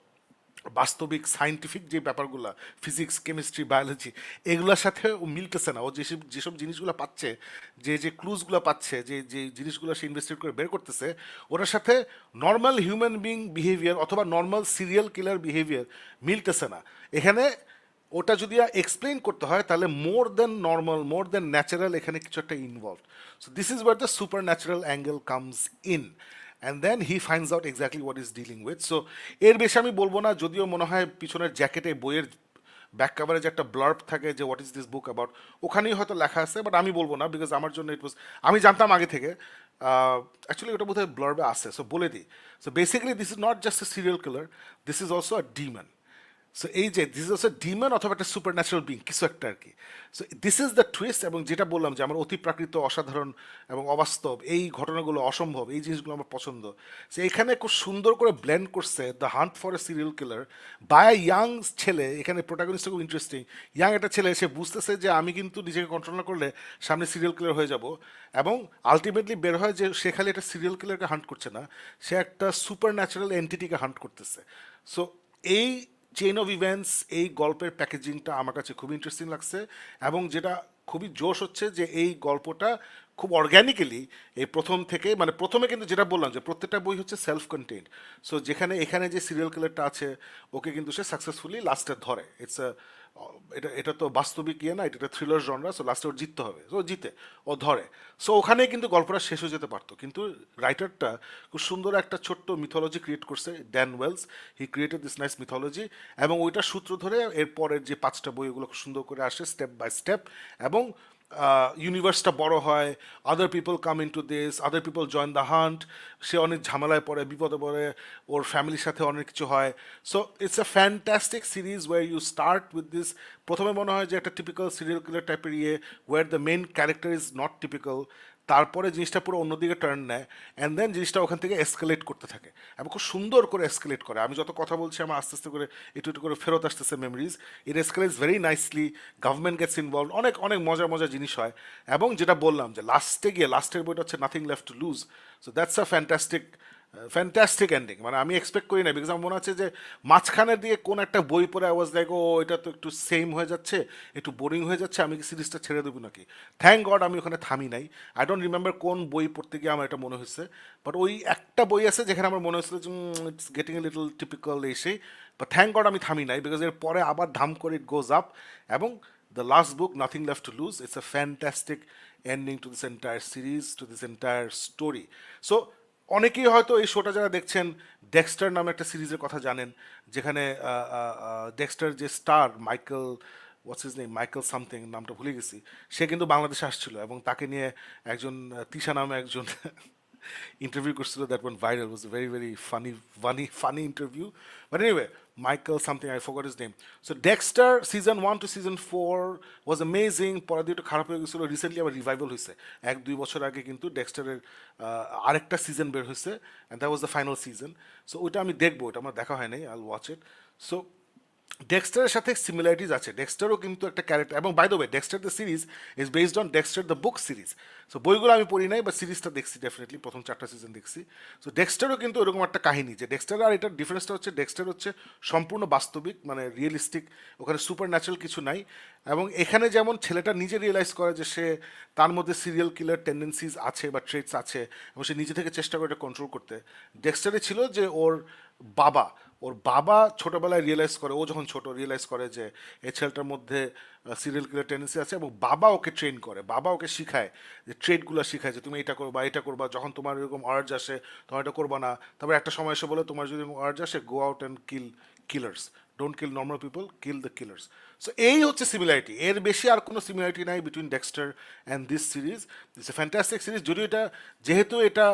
বাস্তবিক সায়েন্টিফিক যে ব্যাপারগুলো, ফিজিক্স কেমিস্ট্রি বায়োলজি, এগুলোর সাথে ও মিলতেছে না। ও যেসব যেসব জিনিসগুলো পাচ্ছে, যে যে ক্লুজগুলো পাচ্ছে, যে যে জিনিসগুলো সে ইনভেস্টিগেট করে বের করতেছে, ওটার সাথে নর্মাল হিউম্যান বিং বিহেভিয়ার অথবা নর্মাল সিরিয়াল কিলার বিহেভিয়ার মিলতেছে না। এখানে ওটা যদি এক্সপ্লেইন করতে হয় তাহলে মোর দেন নর্মাল, মোর দেন ন্যাচারাল, এখানে কিছু একটা involve. So this is where the supernatural angle comes in, and then he finds out exactly what is dealing with. So এর বেশি আমি বলবো না, যদিও মনে হয় পিছনের জ্যাকেটে বইয়ের ব্যাক কাভারে যে একটা ব্লার্ব থাকে যে what is this book about, ওখানেই হয়তো লেখা আছে, বাট আমি বলবো না, বিকজ আমার জন্য ইট ওয়াজ, আমি জানতাম আগে থেকে, অ্যাকচুয়ালি ওটা বোধহয় ব্লার্বে আছে, সো বলে দিই। So basically this is not just a serial killer, this is also a Demon. So এই যে দিস ইজ অলসো ডিমন অথবা একটা সুপার ন্যাচারাল বিং কিছু একটা আর কি। So this is the twist, এবং যেটা বললাম যে আমার অতি প্রাকৃত, অসাধারণ এবং অবাস্তব এই ঘটনাগুলো, অসম্ভব এই জিনিসগুলো আমার পছন্দ। সো এখানে খুব সুন্দর করে ব্লেন্ড করছে the hunt for a serial killer by a young ছেলে। এখানে প্রোটাগনিস্টটা খুব ইন্টারেস্টিং, ইয়াং একটা ছেলে, সে বুঝতেছে যে আমি কিন্তু নিজেকে কন্ট্রোল না করলে সামনে সিরিয়াল কিলার হয়ে যাব, এবং আলটিমেটলি বের হয় যে সে খালি একটা সিরিয়াল কিলারকে হান্ট করছে না, সে একটা সুপার ন্যাচারাল এন্টিটিকে হান্ট করতেছে। সো এই চেইন অফ ইভেন্টস, এই গল্পের প্যাকেজিংটা আমার কাছে খুবই ইন্টারেস্টিং লাগছে, এবং যেটা খুবই জোশ হচ্ছে যে এই গল্পটা খুব অর্গ্যানিক্যালি এই প্রথম থেকে, মানে প্রথমে কিন্তু যেটা বললাম যে প্রত্যেকটা বই হচ্ছে সেলফ কন্টেইনড। সো যেখানে এখানে যে সিরিয়াল কিলারটা আছে, ওকে কিন্তু সে সাকসেসফুলি লাস্টে ধরে। ইটস আ, এটা এটা তো বাস্তবিক ইয়ে না, এটা একটা থ্রিলার জনরা, সো লাস্টে ওর জিততে হবে, সো জিতে ও ধরে। সো ওখানেই কিন্তু গল্পটা শেষ হয়ে যেতে পারতো, কিন্তু রাইটারটা খুব সুন্দর একটা ছোট্ট মিথোলজি ক্রিয়েট করছে, Dan Wells, he created this nice mythology, এবং ওইটা সূত্র ধরে এর পরের যে 5টা বই ওগুলো খুব সুন্দর করে আসে স্টেপ বাই স্টেপ, এবং ইউনিভার্সটা বড় হয়, other people come into this, other people join the hunt, সে অনেক ঝামেলায় পড়ে, বিপদে পড়ে, ওর ফ্যামিলির সাথে অনেক কিছু হয়। So it's a fantastic series where you start with this. প্রথমে মনে হয় যে একটা টিপিক্যাল সিরিয়াল কিলার টাইপের ইয়ে, where the main character is not typical, তারপরে জিনিসটা পুরো অন্যদিকে টার্ন নেয়, অ্যান্ড দেন জিনিসটা ওখান থেকে এসকেলেট করতে থাকে, এবং খুব সুন্দর করে এসকেলেট করে। আমি যত কথা বলছি আমার আস্তে আস্তে করে একটু একটু করে ফেরত আসতেছে memories, it escalates very nicely, government gets involve, অনেক অনেক মজার মজার জিনিস হয়। এবং যেটা বললাম যে লাস্টে গিয়ে লাস্টের বইটা হচ্ছে nothing left to lose. So that's a fantastic fantastic ending, মানে আমি এক্সপেক্ট করি না, বিকজ আমার মনে হচ্ছে যে মাঝখানের দিকে কোন একটা বই পড়ে আওয়াজ লাইক ও এটা তো একটু সেম হয়ে যাচ্ছে, একটু বোরিং হয়ে যাচ্ছে, আমি কি সিরিজটা ছেড়ে দেবো নাকি। থ্যাংক গড আমি ওখানে থামি নাই। আই ডোন্ট রিমেম্বার কোন বই পড়তে গিয়ে আমার এটা মনে হয়েছে, বাট ওই একটা বই আছে যেখানে আমার মনে হয়েছিল যে it's getting a little typical এসে, বাট থ্যাংক গড আমি থামি নাই, বিকজ এর পরে আবার ধাম করে ইট গোজ আপ। এবং the last book nothing left to loose, it's a fantastic ending to this entire series, to this entire story. So অনেকেই হয়তো এই শোটা যারা দেখছেন ডেক্সটার নামে একটা সিরিজের কথা জানেন, যেখানে ডেক্সটার যে স্টার মাইকেল, হোয়াটস হিজ নেম, মাইকেল সামথিং, নামটা ভুলে গেছি, সে কিন্তু বাংলাদেশে আসছিল, এবং তাকে নিয়ে একজন তিশা নামে একজন interview করছিল, that went viral. It was a very very funny interview. But anyway, Michael something, I forgot his name. So Dexter season 1 to season 4 was amazing. পরে দিয়ে একটু খারাপ হয়ে গেছিল, রিসেন্টলি আবার রিভাইভাল হয়েছে 1-2 বছর আগে, কিন্তু ডেক্সটারের আরেকটা সিজন বের হয়েছে, and that was the final season. So ওইটা আমি দেখবো, ওটা আমার দেখা হয় নাই, I will watch it. So ডেক্সটারের সাথে সিমিলারিটিস আছে, ডেক্সটারও কিন্তু একটা ক্যারেক্টার, এবং by the way Dexter the series is based on Dexter the book series. So বইগুলো আমি পড়ি নাই, বা সিরিজটা দেখছি ডেফিনেটলি, প্রথম 4টা সিজন দেখছি। সো ডেক্সটারও কিন্তু এরকম একটা কাহিনী, যে ডেক্সটার আর এটার ডিফারেন্সটা হচ্ছে ডেক্সটার হচ্ছে সম্পূর্ণ বাস্তবিক, মানে রিয়েলিস্টিক, ওখানে সুপার ন্যাচারাল কিছু নাই। এবং এখানে যেমন ছেলেটা নিজে রিয়েলাইজ করে যে সে, তার মধ্যে সিরিয়াল কিলার টেন্ডেন্সিজ আছে বা ট্রেটস আছে, এবং সে নিজে থেকে চেষ্টা করে এটা কন্ট্রোল করতে। ডেক্সটারে ছিল যে বাবা ওর বাবা ছোটবেলায় রিয়েলাইজ করে, ও যখন ছোট রিয়েলাইজ করে যে এই ছেলেটার মধ্যে সিরিয়াল কিলার টেন্ডেন্সি আছে, এবং বাবা ওকে ট্রেন করে, বাবা ওকে শিখায়, যে ট্রেডগুলো শিখায়, যে তুমি এটা করবা, যখন তোমার এরকম আর্জ আসে তোমার এটা করবা না। তারপর একটা সময় এসে বলে, তোমার যদি আর্জ আসে, go out and kill killers, don't kill normal people, kill the killers. So এই হচ্ছে সিমিলারিটি, এর বেশি আর কোনো সিমিলারিটি নাই between Dexter and this series. It's a fantastic series. যদিও এটা, যেহেতু এটা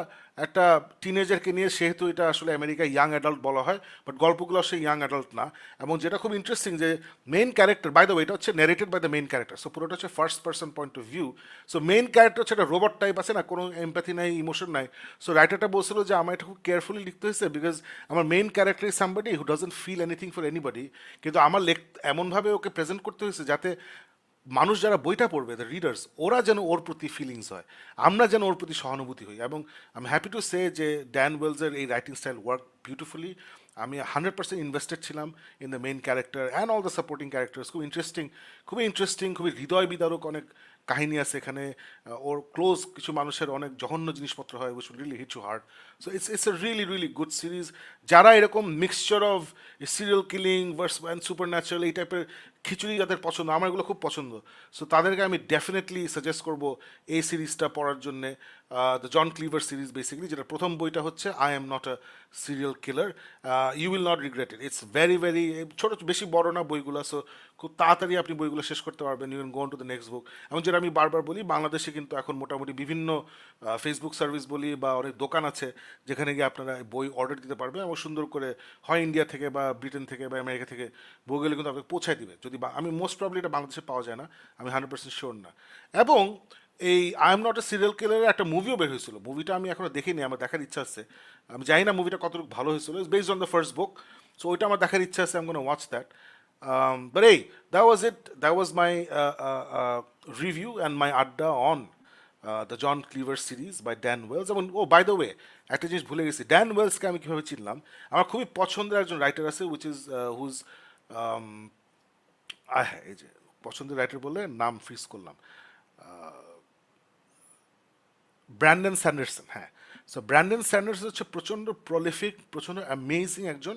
একটা টিনেজারকে নিয়ে, সেহেতু এটা আসলে আমেরিকায় ইয়াং অ্যাডাল্ট বলা হয়, বাট গল্পগুলো আসলে ইয়াং অ্যাডাল্ট না। এবং যেটা খুব ইন্টারেস্টিং, যে main character, by the way এটা হচ্ছে narrated by the main character, so পুরোটা হচ্ছে first person point of view. So main character হচ্ছে একটা রোবট টাইপ, আছে না, কোনো এমপ্যাথি নাই, ইমোশন নাই। সো রাইটারটা বলছিল যে আমার এটা খুব কেয়ারফুলি লিখতে হয়েছে, বিকজ আমার main character is somebody who doesn't feel anything for anybody, কিন্তু আমার এমনভাবে ওকে প্রেজেন্ট করতে হয়েছে যাতে মানুষ যারা বইটা পড়বে, দ্য রিডার্স, ওরা যেন ওর প্রতি ফিলিংস হয়, আমরা যেন ওর প্রতি সহানুভূতি হই। এবং I am happy to say যে ড্যান ওয়েলসের এই রাইটিং স্টাইল ওয়ার্ক বিউটিফুলি। আমি 100% ইনভেস্টেড ছিলাম in the main character and all the supporting characters. খুবই ইন্টারেস্টিং, খুবই হৃদয় বিদারক অনেক কাহিনী আছে এখানে। ওর ক্লোজ কিছু মানুষের অনেক জঘন্য জিনিসপত্র হয়, which will really hit you hard. So it's a really good series. যারা এরকম mixture of serial killing verse and supernatural, এই টাইপের খিচুড়ি যাদের পছন্দ, আমার এগুলো খুব পছন্দ, সো তাদেরকে আমি ডেফিনেটলি সাজেস্ট করব এই সিরিজটা পড়ার জন্যে। The John Cleaver series basically, যেটা প্রথম বইটা হচ্ছে I am not a serial killer. You will not regret it. It's very ছোটো, বেশি বড় না বইগুলো, সো খুব তাড়াতাড়ি আপনি বইগুলো শেষ করতে পারবেন। You can go on to the next book. এবং যেটা আমি বারবার বলি, বাংলাদেশে কিন্তু এখন মোটামুটি বিভিন্ন ফেসবুক সার্ভিস বলি বা অনেক দোকান আছে যেখানে গিয়ে আপনারা বই অর্ডার দিতে পারবেন, এবং সুন্দর করে হয় ইন্ডিয়া থেকে বা ব্রিটেন থেকে বা আমেরিকা থেকে বইগুলো কিন্তু আপনাকে পৌঁছায় দিবে। যদি আমি মোস্ট প্রবলি এটা বাংলাদেশে পাওয়া যায় না, আমি 100% শিওর না। এবং এই I am not a serial কিলারের একটা মুভিও বের হয়েছিল, মুভিটা আমি এখনো দেখিনি, আমার দেখার ইচ্ছা আছে। আমি জানি না মুভিটা কতটুকু ভালো হয়েছিল, it's based on the first book, so ওইটা আমার দেখার ইচ্ছা আছে, I am gonna watch that. But hey, that was it. That was my review and my adda on the John Cleaver series by Dan Wells. এবং by the way একটা জিনিস ভুলে গেছি, ড্যান ওয়েলসকে আমি কীভাবে চিনলাম, আমার খুবই পছন্দের একজন রাইটার আছে, উইচ ইজ হুজ হ্যাঁ, এই যে পছন্দের রাইটার বলে নাম ফ্রিজ করলাম, ব্র্যান্ডন স্যান্ডারসন। হ্যাঁ, সো ব্র্যান্ডন স্যান্ডারসন হচ্ছে প্রচণ্ড প্রলিফিক, প্রচণ্ড অ্যামেজিং একজন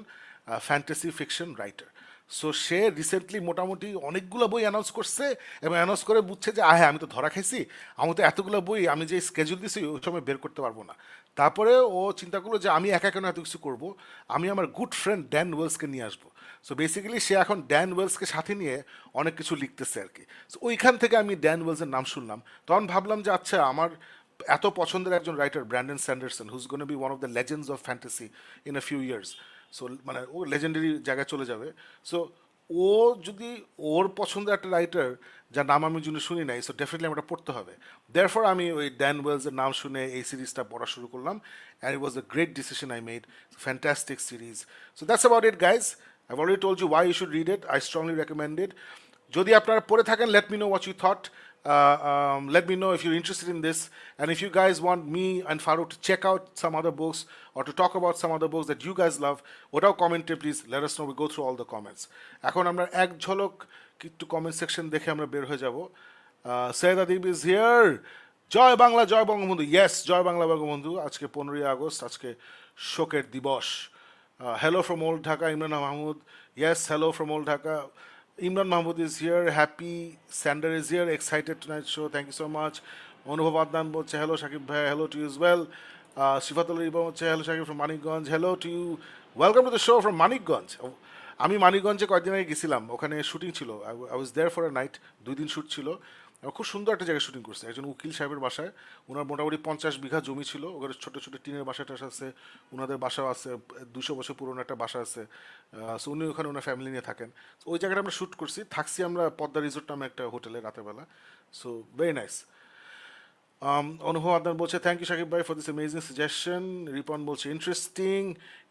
ফ্যান্টাসি ফিকশন রাইটার। সো সে রিসেন্টলি মোটামুটি অনেকগুলো বই অ্যানাউন্স করছে, এবং অ্যানাউন্স করে বুঝছে যে হ্যাঁ, আমি তো ধরা খাইছি, আমি তো এতগুলো বই আমি যে স্কেজুল দিছি ওই সময় বের করতে পারবো না। তারপরে ও চিন্তা করলো যে আমি একা কেন এত কিছু করবো, আমি আমার গুড ফ্রেন্ড ড্যান ওয়েলসকে নিয়ে আসবো। সো বেসিক্যালি সে এখন ড্যান ওয়েলসকে সাথে নিয়ে অনেক কিছু লিখতেছে আর কি। সো ওইখান থেকে আমি ড্যান ওয়েলসের নাম শুনলাম, তখন ভাবলাম যে আচ্ছা, আমার এত পছন্দের একজন writer Brandon Sanderson, who's gonna be one of the legends of fantasy in a few years. So মানে ও লেজেন্ডারি জায়গায় চলে যাবে। সো ও যদি ওর পছন্দের একটা রাইটার যার নাম আমি যদি শুনি নাই, সো ডেফিনেটলি আমার পড়তে হবে। দেয়ারফর আমি ওই ড্যান ওয়েলসের নাম শুনে এই সিরিজটা পড়া শুরু করলাম, and it was a great decision I made. Fantastic series. So that's about it guys. I've already told you why you should read it. I strongly recommend it. যদি আপনারা পড়ে থাকেন, let me know what you thought. Let me know if you're interested in this, and if you guys want me and Farooq to check out some other books or to talk about some other books that you guys love, without comment, please let us know. We go through all the comments. এখন আমরা এক ঝলক একটু comment section দেখে আমরা বের হয়ে যাব। Syed Adib is here. জয় বাংলা, জয় বঙ্গবন্ধু। ইয়েস, জয় বাংলা বঙ্গবন্ধু। আজকে 15ই আগস্ট, আজকে শোকের দিবস। Hello from Old Dhaka, Imran Mahmood. Yes, hello from Old Dhaka. Imran Mahmood is here. Happy Sander is here. Excited tonight's show. Thank you so much. Anubhav Adnan boche hello Shakib bhai. Hello to you as well. Sifatul Iba boche hello Shakib from Manikganj. Hello to you. Welcome to the show from Manikganj. আমি মানিকগঞ্জে কয়েকদিন আগে গেছিলাম, ওখানে shooting ছিল। I was there for a night, 2 দিন shoot ছিল। খুব সুন্দর একটা জায়গায় শুটিং করছে, একজন উকিল সাহেবের বাসায়। ওনার মোটামুটি 50 বিঘা জমি ছিল, ওখানে ছোট ছোট টিনের বাসা টাসা আছে, ওনাদের বাসাও আছে, 200 বছর পুরনো একটা বাসা আছে। সো উনি ওখানে ওনার ফ্যামিলি নিয়ে থাকেন। So, ওই জায়গাটা আমরা শ্যুট করছি, থাকছি আমরা পদ্মা রিসোর্ট নামে একটা হোটেলে রাতের বেলা। So very nice. অনুভব আদনান বলছে থ্যাংক ইউ শাকিব ভাই for this amazing suggestion. Ripon বলছে ইন্টারেস্টিং।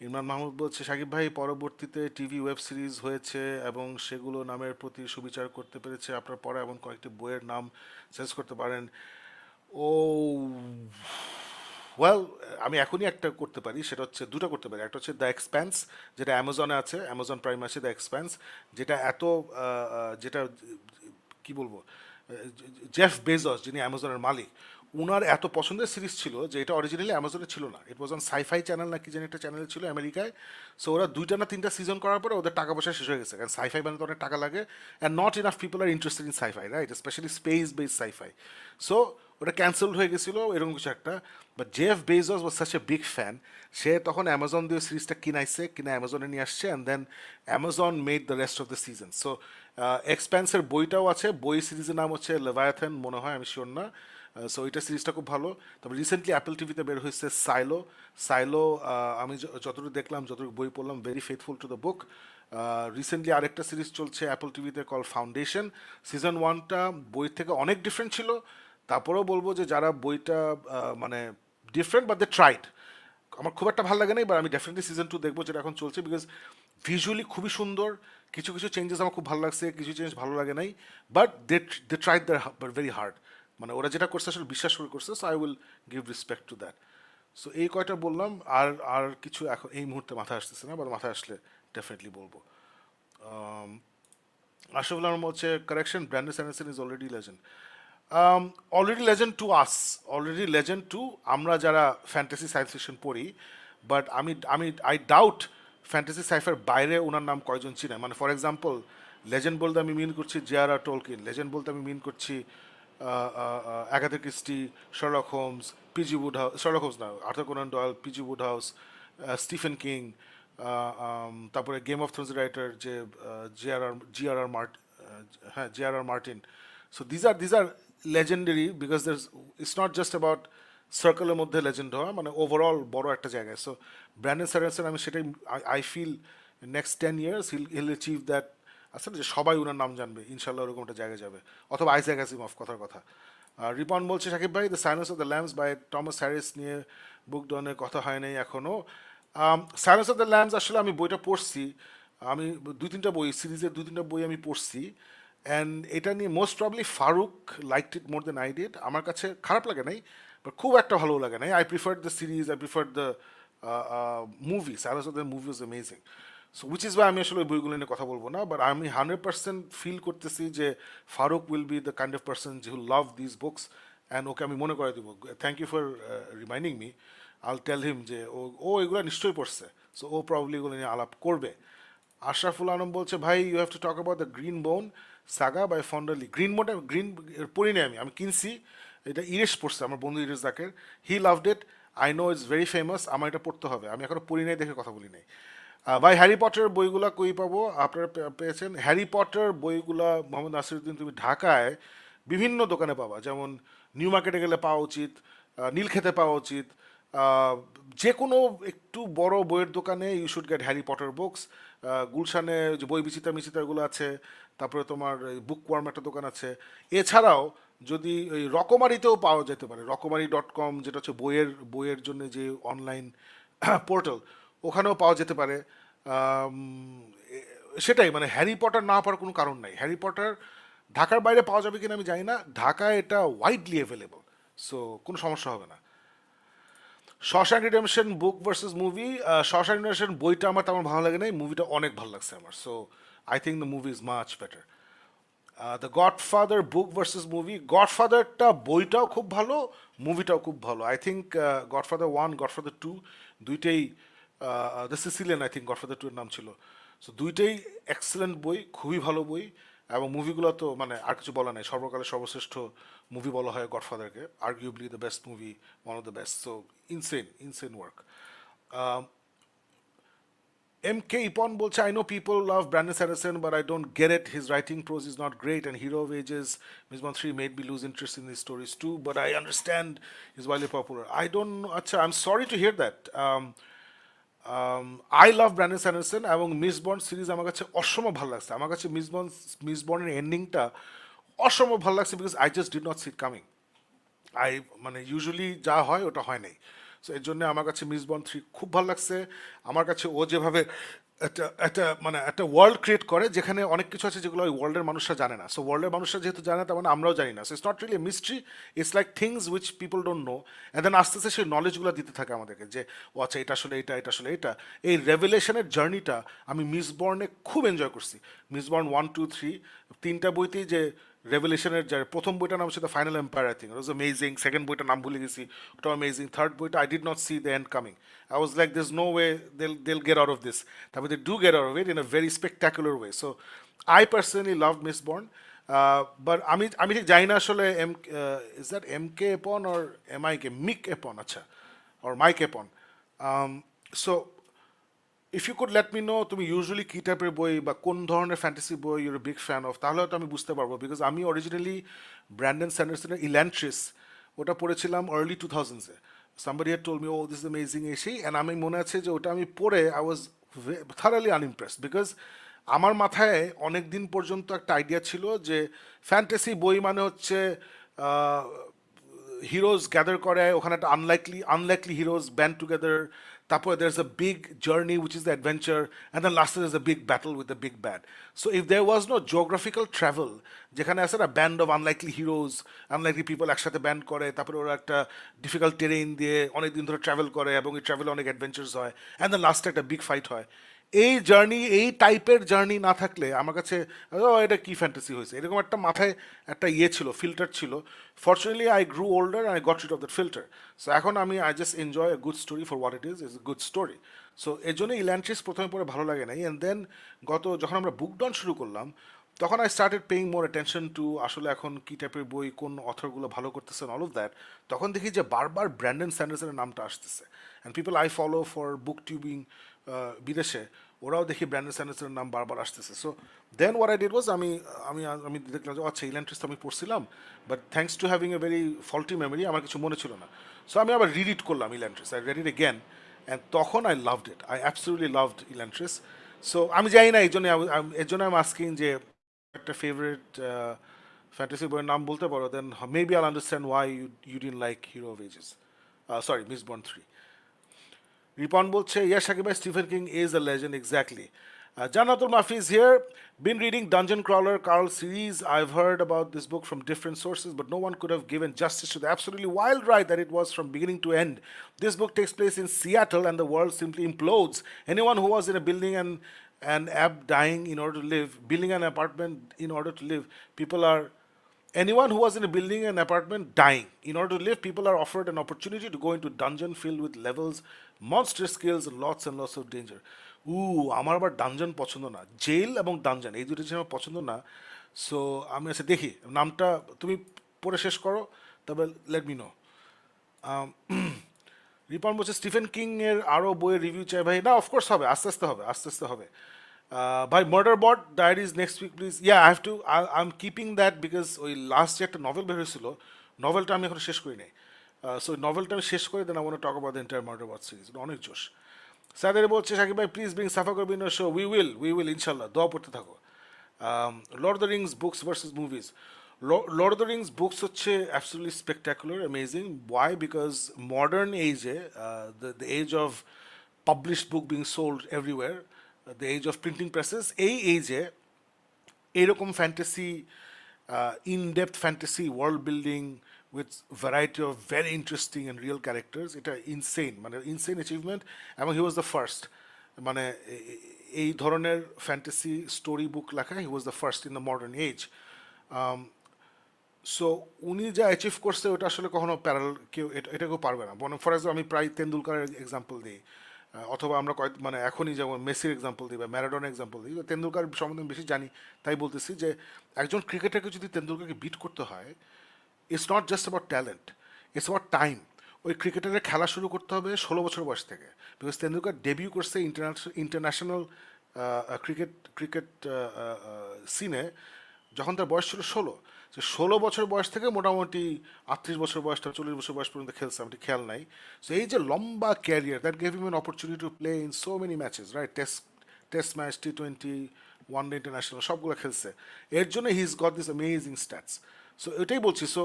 ইমরান মাহমুদ বলছে শাকিব ভাই পরবর্তীতে টিভি ওয়েব সিরিজ হয়েছে এবং সেগুলো নামের প্রতি সুবিচার করতে পেরেছে আপনার পড়া এবং কয়েকটি বইয়ের নাম সাজেস্ট করতে পারেন। ও ওয়েল, আমি এখনই একটা করতে পারি, সেটা হচ্ছে দুটো করতে পারি। একটা হচ্ছে দ্য এক্সপ্যান্স, যেটা অ্যামাজনে আছে, অ্যামাজন প্রাইম আছে দ্য এক্সপ্যান্স, যেটা যেটা কি বলবো, জেফ বেজস যিনি অ্যামাজনের মালিক, উনার এত পছন্দের সিরিজ ছিল যে এটা অরিজিনালি অ্যামাজনে ছিল না, ইট ওয়াজ অন সাইফাই চ্যানেল না কি জানি একটা চ্যানেল ছিল আমেরিকায়। সো ওরা 2টা না 3টা সিজন করার পরে ওদের টাকা পয়সা শেষ হয়ে গেছে, কারণ সাইফাই বানাতে অনেক টাকা লাগে, and not enough people are interested in scifi, right, specially space based scifi. So ওটা ক্যান্সেলড হয়ে গেছিলো এরকম কিছু একটা। But Jeff Bezos was such a big fan, সে তখন অ্যামাজন দিয়ে সিরিজটা কিনাইছে, কিনা অ্যামাজনে নিয়ে আসছে, and then Amazon made the rest of the season. So এক্সপ্যান্সের বইটাও আছে, বই সিরিজের নাম হচ্ছে লেভায়াথান মনে হয়, আমি শিওর না। সো ওইটা সিরিজটা খুব ভালো। তবে রিসেন্টলি অ্যাপল টিভিতে বের হয়েছে সাইলো। সাইলো আমি যতটুকু দেখলাম, যতটুকু বই পড়লাম, very faithful to the book. Recently আরেকটা সিরিজ চলছে অ্যাপল টিভিতে কল ফাউন্ডেশন। সিজন 1টা বই থেকে অনেক ডিফারেন্ট ছিল, তারপরেও বলবো যে যারা বইটা মানে ডিফারেন্ট বাট দে ট্রাইড, আমার খুব একটা ভালো লাগে না, এবার আমি ডেফিনেটলি সিজন 2 দেখবো যেটা এখন চলছে, বিকজ ভিজুয়ালি খুবই সুন্দর। কিছু কিছু চেঞ্জেস আমার খুব ভালো লাগছে, কিছু চেঞ্জ ভালো লাগে নাই, but they tried their very hard. মানে ওরা যেটা করছে আসলে বিশ্বাস করে করছে, so I will give respect to that. So এই কয়টা বললাম, আর আর কিছু এখন এই মুহূর্তে মাথায় আসতেছে না, বা মাথায় আসলে ডেফিনেটলি বলবো। আশরাফুল আলম হচ্ছে correction, Brandon Sanderson is already legend. Already legend to us, already legend to আমরা যারা ফ্যান্টাসি সায়েন্স ফিকশন পড়ি। বাট আমি আমি আই ডাউট ফ্যান্টাসি সাইফার বাইরে ওনার নাম কয়জন চিনে। মানে ফর এক্সাম্পল, লেজেন্ড বলতে আমি মিন করছি জে.আর.আর টোলকিন, লেজেন্ড বলতে আমি মিন করছি Agatha Christie, Sherlock Holmes, PG Wodehouse, Sherlock Holmes না, Arthur Conan Doyle, PG Wodehouse, Stephen King, তারপরে গেম অফ থ্রোনস রাইটার যে জি.আর.আর মার্টিন, হ্যাঁ GRR Martin. So these are legendary because there's it's not just about সার্কেলের মধ্যে legend হওয়া, মানে overall বড় একটা জায়গায়। সো ব্র্যান্ডন স্যান্ডারসন, আমি সেটাই I feel next 10 years he'll achieve that. আসলে যে সবাই ওনার নাম জানবে ইনশাল্লাহ, ওরকম একটা জায়গায় যাবে। অথবা আইজ্যাক আসিমভ, কথার কথা। রিপন বলছে শাকিব ভাই the silence of the lambs by Thomas Harris নিয়ে বুক ডনের কথা হয় নাই এখনও। সাইলেন্স অফ দ্য ল্যাম্বস আসলে আমি বইটা পড়ছি, আমি 2-3টা বই, সিরিজের 2-3টা বই আমি পড়ছি, অ্যান্ড এটা নিয়ে most probably Faruk liked it more than I did. আমার কাছে খারাপ লাগে নাই, বাট খুব একটা ভালো লাগে নাই। I prefer the series, I prefer the movie. Silence of the movie was amazing. So which is Y আমি আসলে ওই বইগুলো নিয়ে কথা বলবো না, বাট আমি 100% ফিল করতেছি যে Faruk will be the kind of person who love this books, and okay আমি মনে করে দেবো। Thank you for reminding me. I'll tell him যে ও ও এগুলো নিশ্চয়ই পড়ছে, সো ও প্রবলি এগুলো নিয়ে আলাপ করবে। আশরাফুল আলম বলছে ভাই you have to talk about the green bone saga by Fonda Lee. Green বোনটা পড়ি নাই, আমি কিনছি, এটা ইরেশ পড়ছে আমার বন্ধু Iresh Zaker, he loved it, I know it's very famous, আমার এটা পড়তে হবে, আমি এখনো পড়ি নাই দেখে কথা বলি নাই। ভাই হ্যারি পটার বইগুলা কই পাবো? আপনারা পেয়েছেন হ্যারি পটার বইগুলা মোহাম্মদ নাসিরুদ্দিন তুমি ঢাকায় বিভিন্ন দোকানে পাবা, যেমন নিউ মার্কেটে গেলে পাওয়া উচিত, নীলক্ষেতে পাওয়া উচিত, যে কোনো একটু বড় বইয়ের দোকানে you should get Harry Potter books. গুলশানে যে বই বিচিতা মিচিতাগুলো আছে, তারপরে তোমার বুক ওয়ার্ম একটা দোকান আছে। এছাড়াও যদি ওই রকমারিতেও পাওয়া যেতে পারে, রকমারি.com, যেটা হচ্ছে বইয়ের বইয়ের জন্য যে অনলাইন পোর্টাল, ওখানেও পাওয়া যেতে পারে। আম, সেটাই, মানে হ্যারি পটার না পাওয়ার কোনো কারণ নাই। হ্যারি পটার ঢাকার বাইরে পাওয়া যাবে কিনা আমি জানি না, ঢাকায় এটা ওয়াইডলি অ্যাভেলেবল, সো কোনো সমস্যা হবে না। শশাঙ্ক রিডেমশন বুক ভার্সেস মুভি, শশাঙ্ক রিডেমশন বইটা আমার তেমন ভালো লাগে নাই, মুভিটা অনেক ভালো লাগছে আমার, so I think the movie is much better. The Godfather book versus movie, গডফাদারটা বইটাও খুব ভালো, মুভিটাও খুব ভালো। আই থিঙ্ক গডফাদার 1, গডফাদার 2 দুইটাই, the Sicilian I think godfather 2 এর নাম ছিল। সো দুইটাই এক্সেলেন্ট বই, খুবই ভালো বই। এবং মুভিগুলো তো মানে আর কিছু বলা নাই, সর্বকালের সর্বশ্রেষ্ঠ মুভি বলা হয় গডফাদারকে, arguably the best movie, one of the best. So insane work. MK Ipon bolche, I know people love Brandon Sanderson, but I don't get it. His writing prose is not great, and Hero of Ages, Miss Bond 3 made me lose interest in these stories too, but I understand he's widely popular. I don't know. Acha, I'm sorry to hear that. I love Brandon Sanderson এবং Mistborn series আমার কাছে অসম্ভব ভালো লাগছে। আমার কাছে miss বন্ডের এন্ডিংটা অসম্ভব ভালো লাগছে because I just did not see it coming. I মানে ইউজুয়ালি যা হয় ওটা হয় নাই। সো এর জন্য আমার কাছে মিস বন্ড 3 খুব ভালো লাগছে। আমার কাছে ও যেভাবে একটা একটা মানে একটা ওয়ার্ল্ড ক্রিয়েট করে যেখানে অনেক কিছু আছে যেগুলো ওই ওয়ার্ল্ডের মানুষরা জানে না। সো ওয়ার্ল্ডের মানুষরা যেহেতু জানে তার মানে আমরাও জানি না। So it's not really mystery, it's like things which people don't know, and then আস্তে আস্তে সেই নলেজগুলো দিতে থাকে আমাদেরকে যে ও আচ্ছা এটা আসলে এটা, এটা আসলে এটা। এই রেভেলেশনের জার্নিটা আমি মিস বর্নে খুব এনজয় করছি। মিস বর্ন 1, 2, 3 তিনটা বইতেই যে রেভেলেশনের যে প্রথম বইটার নাম হচ্ছে the final empire, I think it was amazing. Second বইটার নাম ভুলে গেছি, ওটাও অ্যামেজিং। থার্ড বইটা I did not C the end coming. I was like, there's no way they'll get out of this. But they do get out of it in a very spectacular way. So I personally loved Miss Bond. But আমি ঠিক জানি না আসলে is that MK Epon or MIK? Mick Epon, আচ্ছা, or Mike Epon. So if you could let me know তুমি usually কী টাইপের বই বা কোন ধরনের ফ্যান্টাসি বই ইউর বিগ ফ্যান অফ, তাহলে হয়তো আমি বুঝতে পারবো। বিকজ আমি অরিজিনালি ব্র্যান্ডন স্যান্ডারসনের ইল্যান্ট্রিস ওটা পড়েছিলাম আর্লি 2000s-এ। somebody had told me, oh, this is amazing এসেই, অ্যান্ড আমি মনে আছে যে ওটা আমি পড়ে I was thoroughly unimpressed because আমার মাথায় অনেক দিন পর্যন্ত একটা আইডিয়া ছিল যে ফ্যান্টাসি বই মানে হচ্ছে হিরোজ গ্যাদার করে, ওখানে একটা আনলাইকলি হিরোজ ব্যান্ড টুগেদার, তারপরে there is a big journey which is the adventure, and then লাস্টে there is a big battle with the big bad. So if there was no geographical travel যেখানে আছে না band of unlikely heroes, unlikely people একসাথে band করে, তারপরে ওরা একটা difficult terrain দিয়ে অনেক দিন ধরে ট্রাভেল করে এবং এই ট্রাভেলে অনেক অ্যাডভেঞ্চার্স হয়, অ্যান্ড দেন লাস্টে একটা বিগ ফাইট হয়। এই জার্নি, এই টাইপের জার্নি না থাকলে আমার কাছে ও এটা কি ফ্যান্টাসি হয়েছে এরকম একটা মাথায় একটা ইয়ে ছিল, ফিল্টার ছিল। Fortunately I grew older and I got rid of that filter. So এখন I just enjoy a good story for what it is a good story. So এর জন্য ইল্যান্ট্রিস প্রথমে পরে ভালো লাগে নাই, অ্যান্ড দেন যখন আমরা বুক ডন শুরু করলাম তখন I started paying more attention to আসলে এখন কী টাইপের বই কোন অথরগুলো ভালো করতেছেন অল অফ দ্যাট। তখন দেখি যে বারবার ব্র্যান্ডন স্যান্ডারসনের নামটা আসতেছে, and people I follow for booktubing বিদেশে ওরাও দেখি ব্র্যান্ডন স্যান্ডারসনের নাম বারবার আসতেছে। So then what I did was আমি আমি আমি দেখলাম যে আচ্ছা ইল্যান্ট্রিস তো আমি পড়ছিলাম, but thanks to having a very faulty memory আমার কিছু মনে ছিল না। সো আমি আবার রিড করলাম Elantris, I read it again, and তখন I loved it, I absolutely loved Elantris. So আমি জানি না এর জন্য আমি আস্কিং যে একটা ফেভারিট ফ্যান্টাসি বইয়ের নাম বলতে পারো, then maybe I'll understand why you didn't like hero of ages, sorry Miss Bond 3. Ripon বলছে, yes, Shakib, Stephen King is a legend, exactly. Janatul Mafi is here. Been reading Dungeon Crawler Carl series. I've heard about this book from different sources, but no one could have given justice to the absolutely wild ride that it was from beginning to end. This book takes place in Seattle, and the world simply implodes. Anyone who was in a building and app dying in order to live, building an apartment in order to live, people are anyone who was in a building an apartment dying in order to live, people are offered an opportunity to go into dungeon filled with levels, monstrous skills, and lots of danger. আমার আবার dungeon পছন্দ না, jail এবং dungeon এই দুটো জিনিস আমার পছন্দ না। সো আমি আচ্ছা দেখি নামটা তুমি পড়ে শেষ করো, তবে লেট মি নো। রিপন বলছে স্টিফেন কিং এর আরও বইয়ের রিভিউ চাই ভাই। না, অফকোর্স হবে, আস্তে আস্তে হবে, আস্তে আস্তে হবে। ভাই murder bot diaries next week please. Ya I have to, I am keeping that because ওই লাস্ট যে একটা নভেল বের হয়েছিল, নভেলটা আমি এখন শেষ করি নাই। সো নভেলটা আমি শেষ করে then I want to talk about the entire murder bot series, অনেক জোশ। স্যার বলছে শাকিব ভাই প্লিজ ব্রিং সাফা করবি ইন শো। উই উইল ইনশাল্লাহ, দোয়া পড়তে থাকো। Lord of the Rings books versus movies. Lord of the Rings books হচ্ছে absolutely spectacular, amazing. Why? Because modern এইজে, the age of published book being sold everywhere, the age of printing presses, এই এজে এরকম fantasy, in depth fantasy world building with variety of very interesting and real characters, এটা insane, মানে insane achievement. এবং he was the first, মানে এই ধরনের fantasy story book লেখা, he was the first in the modern age. So উনি যা achieve করছে ওটা আসলে কখনো প্যারাল কেউ এটা কেউ পারবে না। ফর এক্সাম্পল আমি প্রায় তেন্ডুলকারের এক্সাম্পল দিই, অথবা আমরা মানে এখনই যেমন মেসির এক্সাম্পল দিই বা ম্যারাডোনার এক্সাম্পল দিই। তেন্ডুলকার সম্বন্ধে বেশি জানি তাই বলতেছি যে একজন ক্রিকেটারকে যদি তেন্ডুলকারকে বিট করতে হয়, it's not just about talent, it's about time. ওই ক্রিকেটারের খেলা শুরু করতে হবে 16 বছর বয়স থেকে, বিকজ তেন্ডুলকার ডেবিউ করছে ইন্টারন্যাশনাল ক্রিকেট ক্রিকেট সিনে যখন তার বয়স ছিল 16। যে 16 বছর বয়স থেকে মোটামুটি 38 বছর বয়সটা 40 বছর বয়স পর্যন্ত খেলছে, আমি ঠিক খেয়াল নাই। সো এই যে লম্বা career, that gave him an opportunity to play in so many matches, right? Test match, T20, one day international সবগুলো খেলছে। এর জন্য he is got this amazing stats. So এটাই বলছি। সো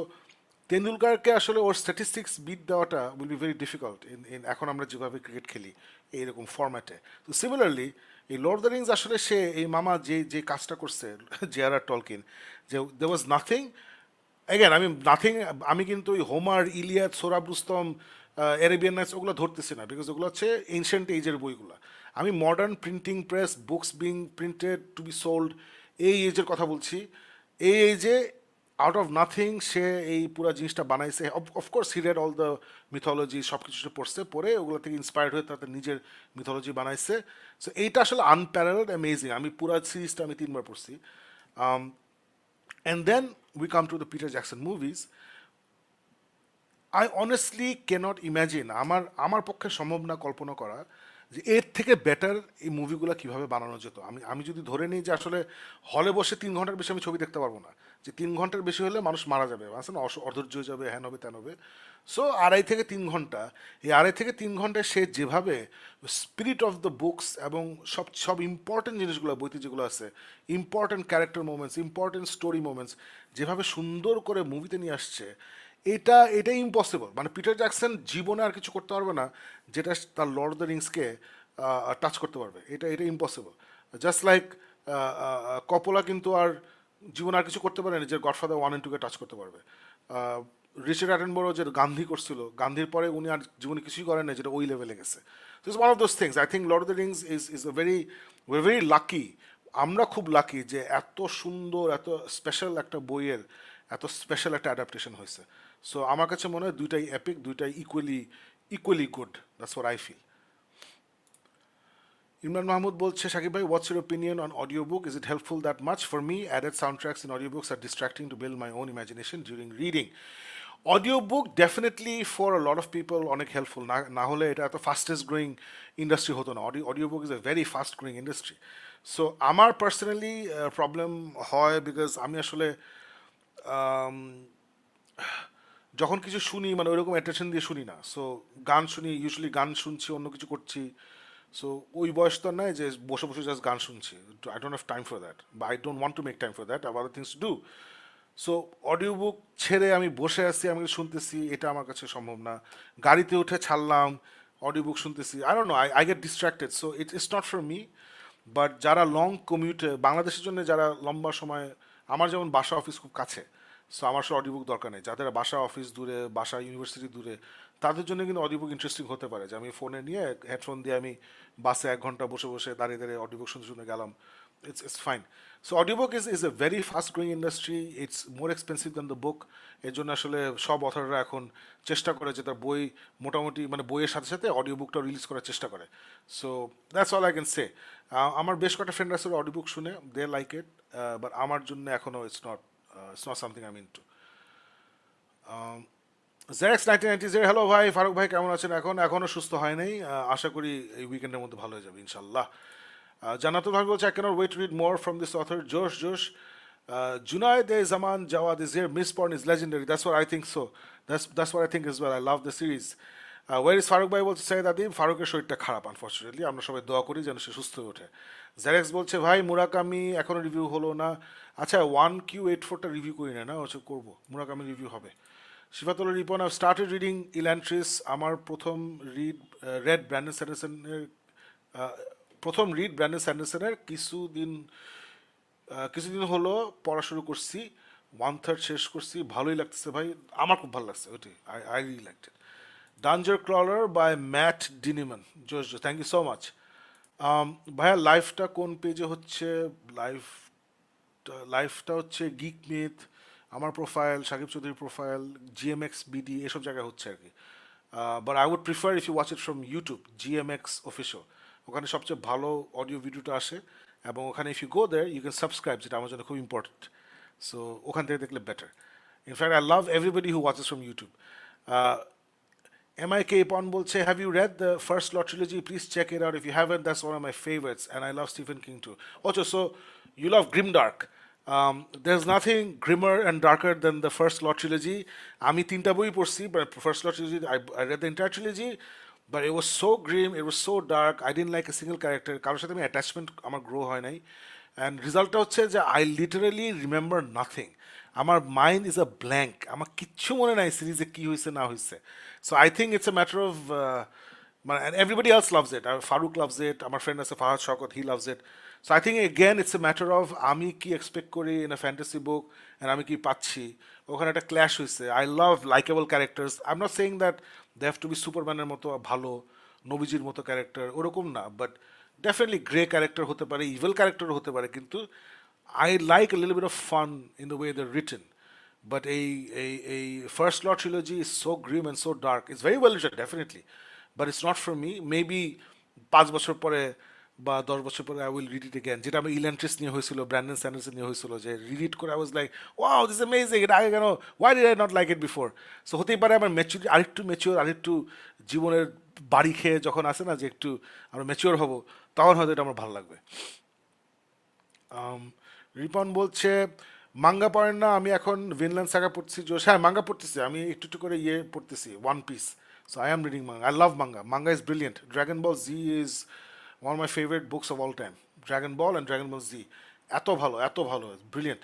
তেন্ডুলকারকে আসলে ওর স্ট্যাটিস্টিক্স বিট দেওয়াটা will be very difficult in এখন আমরা যেভাবে ক্রিকেট খেলি এইরকম ফরম্যাটে। তো সিমিলারলি এই লর্ড দ্য রিংস আসলে সে এই মামা যে যে কাজটা করছে জে.আর.আর. টলকিন, যে দে ওয়াজ নাথিং অ্যাগেন, আমি নাথিং, আমি কিন্তু ওই Homer, Iliad, Sohrab Rustam, Arabian Nights ওগুলো ধরতেছি না, বিকজ ওগুলো হচ্ছে এনশিয়েন্ট এজের বইগুলো। আমি modern printing press, books being printed to be sold, এই এজের কথা বলছি। এই এজে আউট অফ নাথিং সে এই পুরো জিনিসটা বানাইছে। Of course he red all the mythology, সব কিছু পড়ছে, পড়ে ওগুলো থেকে ইন্সপায়ার্ড হয়ে তাদের নিজের মিথোলজি বানাইছে। সো এইটা আসলে আনপ্যারালড, অ্যামেজিং। আমি পুরো সিরিজটা আমি 3বার পড়ছি। And then we come to the Peter Jackson movies. I honestly can't imagine, আমার পক্ষে সম্ভব না কল্পনা করা যে এর থেকে বেটার এই মুভিগুলো কীভাবে বানানো যেত। আমি যদি ধরে নিই যে আসলে হলে বসে 3 ঘন্টার বেশি আমি ছবি দেখতে পারবো না, যে 3 ঘন্টার বেশি হলে মানুষ মারা যাবে, আছে না, অধৈর্য হয়ে যাবে, হ্যান হবে ত্যান হবে। সো 2.5 থেকে 3 ঘন্টা, এই 2.5 থেকে 3 ঘন্টায় সে যেভাবে স্পিরিট অফ দ্য বুকস এবং সব সব ইম্পর্টেন্ট জিনিসগুলো বইতে যেগুলো আছে, important character moments, important story moments, যেভাবে সুন্দর করে মুভিতে নিয়ে আসছে, এটা ইম্পসিবল। মানে পিটার জ্যাকসন জীবনে আর কিছু করতে পারবে না যেটা তার লর্ড অফ দ্য রিংসকে টাচ করতে পারবে। এটা ইম্পসিবল। জাস্ট লাইক কপোলা কিন্তু আর জীবনে আর কিছু করতে পারে না যে গডফাদার 1 and 2-কে টাচ করতে পারবে। রিচার্ড অ্যাটনবরো যে গান্ধী করছিল, গান্ধীর পরে উনি আর জীবনে কিছুই করেন না যেটা ওই লেভেলে গেছে। তো it's one of those things. I think Lord of the Rings is a very lucky. আমরা খুব লাকি যে এত সুন্দর, এত স্পেশাল একটা বইয়ের এত স্পেশাল একটা অ্যাডাপ্টেশন হয়েছে। সো আমার কাছে মনে হয় দুইটাই এপিক, দুইটাই equally good. That's what I feel. Imran Mahmud বলছে, শাকিব ভাই, what's your opinion on audiobook? Is it helpful that much? For me, added soundtracks in audiobooks are distracting to build my own imagination during reading. Audiobook definitely for a lot of people অনেক helpful. না হলে এটা এত fastest growing industry হতো না। Audiobook is a very fast growing industry. So আমার personally problem হয় because আমি আসলে যখন কিছু শুনি মানে ওইরকম অ্যাটেনশন দিয়ে শুনি না। সো গান শুনি, ইউজুয়ালি গান শুনছি, অন্য কিছু করছি। সো ওই বয়স তো নাই যে বসে বসে জাস্ট গান শুনছি। I don't have time for that, বা I don't want to make time for that, I other things to do. So audio book ছেড়ে আমি বসে আছি, আমি শুনতেছি, এটা আমার কাছে সম্ভব না। গাড়িতে উঠে ছাড়লাম, অডিও বুক শুনতেছি, I don't know, I get distracted. So it's not for me. But যারা লং কমিউটে, বাংলাদেশের জন্য যারা লম্বা সময়, আমার যেমন বাসা অফিস খুব কাছে, সো আমার সব অডিও বুক দরকার নেই। যাদের বাসা অফিস দূরে, বাসা ইউনিভার্সিটি দূরে, তাদের জন্য কিন্তু অডিও বুক ইন্টারেস্টিং হতে পারে। যে আমি ফোনে নিয়ে হেডফোন দিয়ে আমি বাসে 1 ঘন্টা বসে বসে দাঁড়িয়ে দাঁড়িয়ে অডিও বুক শুনতে শুনে গেলাম। It's fine. So audiobook is a very fast growing industry. It's more expensive than the book. এর জন্য আসলে সব অথররা এখন চেষ্টা করে যে তার বই মোটামুটি মানে বইয়ের সাথে সাথে অডিও বুকটা রিলিজ করার চেষ্টা করে। So that's all I can say. আমার বেশ কয়েকটা ফ্রেন্ড আছে অডিও বুক শুনে, দে লাইক ইট, বাট আমার জন্য এখনও it's not something I mean to. জেরেক্স 1990, হ্যালো ভাই, ফারুক ভাই কেমন আছেন? এখনও সুস্থ হয় নাই, আশা করি এই উইকেন্ডের মধ্যে ভালো হয়ে যাবে ইনশাল্লাহ। জানাতুল ভাই বলছে, I cannot wait to read more from this author. Josh. Junaid Zaman Jawad is here. Mistborn is legendary. That's what I think so. That's what I think as well. I love the series. Where is Farooq ভাই বলছে, সাইদ আদিব, ফারুকের শরীরটা খারাপ unfortunately, আমরা সবাই দোয়া করি যেন সে সুস্থ হয়ে ওঠে। জেরেক্স বলছে, ভাই মুরাকামি এখনো রিভিউ হলো না। আচ্ছা, 1Q84টা রিভিউ করি না হচ্ছে করবো, মুরাকামি রিভিউ হবে। শিফাতুল রিপন, আই স্টার্টেড রিডিং ইল্যান্ট্রিস। আমার প্রথম রেড ব্র্যান্ডন স্যান্ডারসনের কিছুদিন হলো পড়া শুরু করছি, 1/3 শেষ করছি, ভালোই লাগতেছে ভাই, আমার খুব ভালো লাগছে ওইটি, I really liked it. Dungeon Crawler by Matt Dinniman, জোস, থ্যাংক ইউ সো মাচ। ভাইয়া লাইফটা কোন পেজে হচ্ছে? লাইফটা হচ্ছে গিক মিথ, আমার প্রোফাইল, শাকিব চৌধুরীর প্রোফাইল, GMX BD, এসব জায়গায় হচ্ছে আর কি। But I would prefer if you watch it from YouTube, GMX official, ওখানে সবচেয়ে ভালো অডিও ভিডিওটা আসে, এবং ওখানে if you go there you can subscribe, যেটা আমার জন্য খুব ইম্পর্টেন্ট। সো ওখান থেকে দেখলে better. In fact I love everybody who watches from YouTube. MIK Pon bolche, have you read the first Law trilogy? Please check it out. If you haven't, that's one of my favorites, and I love Stephen King too. Also, so you love grimdark. There's nothing grimmer and darker than the first Law trilogy. আমি তিনটা বই পড়ছি, but first Law trilogy, I read the entire trilogy, but it was so grim, it was so dark. I didn't like a single character. কারোর সাথে আমি attachment আমার grow হয় নাই, and রেজাল্টটা হচ্ছে যে I literally remember nothing. আমার মাইন্ড ইজ আ ব্ল্যাঙ্ক, আমার কিচ্ছু মনে নাই সিরিজে কি হয়েছে না হয়েছে। So I think it's a matter of মানে, and everybody else loves it. Farooq loves it. আমার ফ্রেন্ড আছে ফাহাদ শকত, he loves it. So I think again it's a matter of আমি কি এক্সপেক্ট করি in a fantasy book and আমি কি পাচ্ছি, ওখানে একটা ক্ল্যাশ হয়েছে। I love likable characters. I'm not saying that they have to be সুপারম্যানের মতো ভালো, নবীজির মতো ক্যারেক্টার, ওরকম না, বাট ডেফিনেটলি গ্রে ক্যারেক্টার হতে পারে, ইভেল ক্যারেক্টার হতে পারে, কিন্তু I like a little bit of fun in the way they're written. But a First Law trilogy is so grim and so dark. It's very well written, definitely. But it's not for me. Maybe 5 বছর পরে বা 10 বছর পরে I will read it again. যেটা আমি ইলেন্ট্রিস নিয়ে হয়েছিল, Brandon স্যান্ডার্সন নিয়ে হয়েছিল, যে রিড করে I was like, wow, this is amazing. এটা আগে কেন, why did I not like it before? So হতেই পারে আমার ম্যাচুরিটি আরেকটু ম্যাচিওর, আরেকটু জীবনের বাড়ি খেয়ে যখন আসে না যে একটু আমরা ম্যাচিওর হব, তখন হয়তো এটা আমার ভালো লাগবে। রিপন বলছে মাঙ্গা পড়েন না, আমি এখন ভিনল্যান্ড সাগা পড়তেছি। জোশ, হ্যাঁ মাঙ্গা পড়তেছি, আমি একটু একটু করে ইয়ে পড়তেছি, One Piece. So I am reading manga, I love manga, manga is brilliant. Dragon Ball Z is one of my favourite books of all time. Dragon Ball and Dragon Ball Z, এত ভালো, brilliant.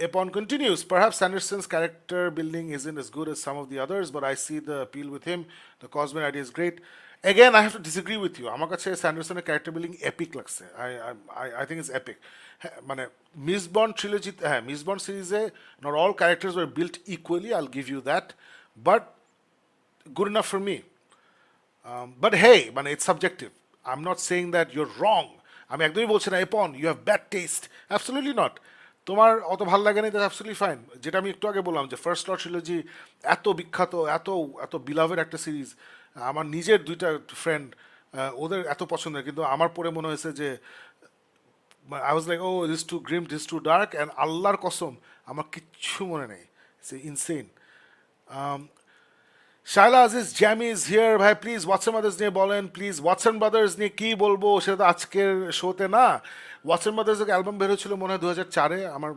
Upon continues, perhaps Sanderson's character building isn't as good as some of the others, but I see the appeal with him. The Cosman idea is great. Again, I have to disagree with you. আমার কাছে স্যান্ডারসনের character building epic লাগছে। I think it's epic. মানে miss bond trilogy, হ্যাঁ miss bond সিরিজে not all characters were built equally, I'll give you that, but good enough for me. But hey, মানে it's subjective. I'm not saying that you're wrong. আমি একদমই বলছি না এপন you have bad taste. Absolutely not. তোমার অত ভালো লাগে না, that's absolutely fine. যেটা আমি একটু আগে বললাম যে ফার্স্ট ল ট্রিলজি এত বিখ্যাত, এত বিলাভের একটা সিরিজ, আমার নিজের দুইটা ফ্রেন্ড ওদের এত পছন্দের, কিন্তু আমার পরে মনে হয়েছে যে I was like, oh this too grim, this too dark, and আল্লাহর কসম আমার কিচ্ছু মনে নেই। It's insane. Shaila Aziz Jamie is here. ভাই প্লিজ ওয়াটসন ব্রাদার্স নিয়ে বলেন, প্লিজ ওয়াটসন ব্রাদার্স নিয়ে কী বলবো, সেটা তো আজকের শোতে না। ওয়াটসন ব্রাদার্স এক অ্যালবাম বের হয়েছিল মনে হয় 2004-এ, আমার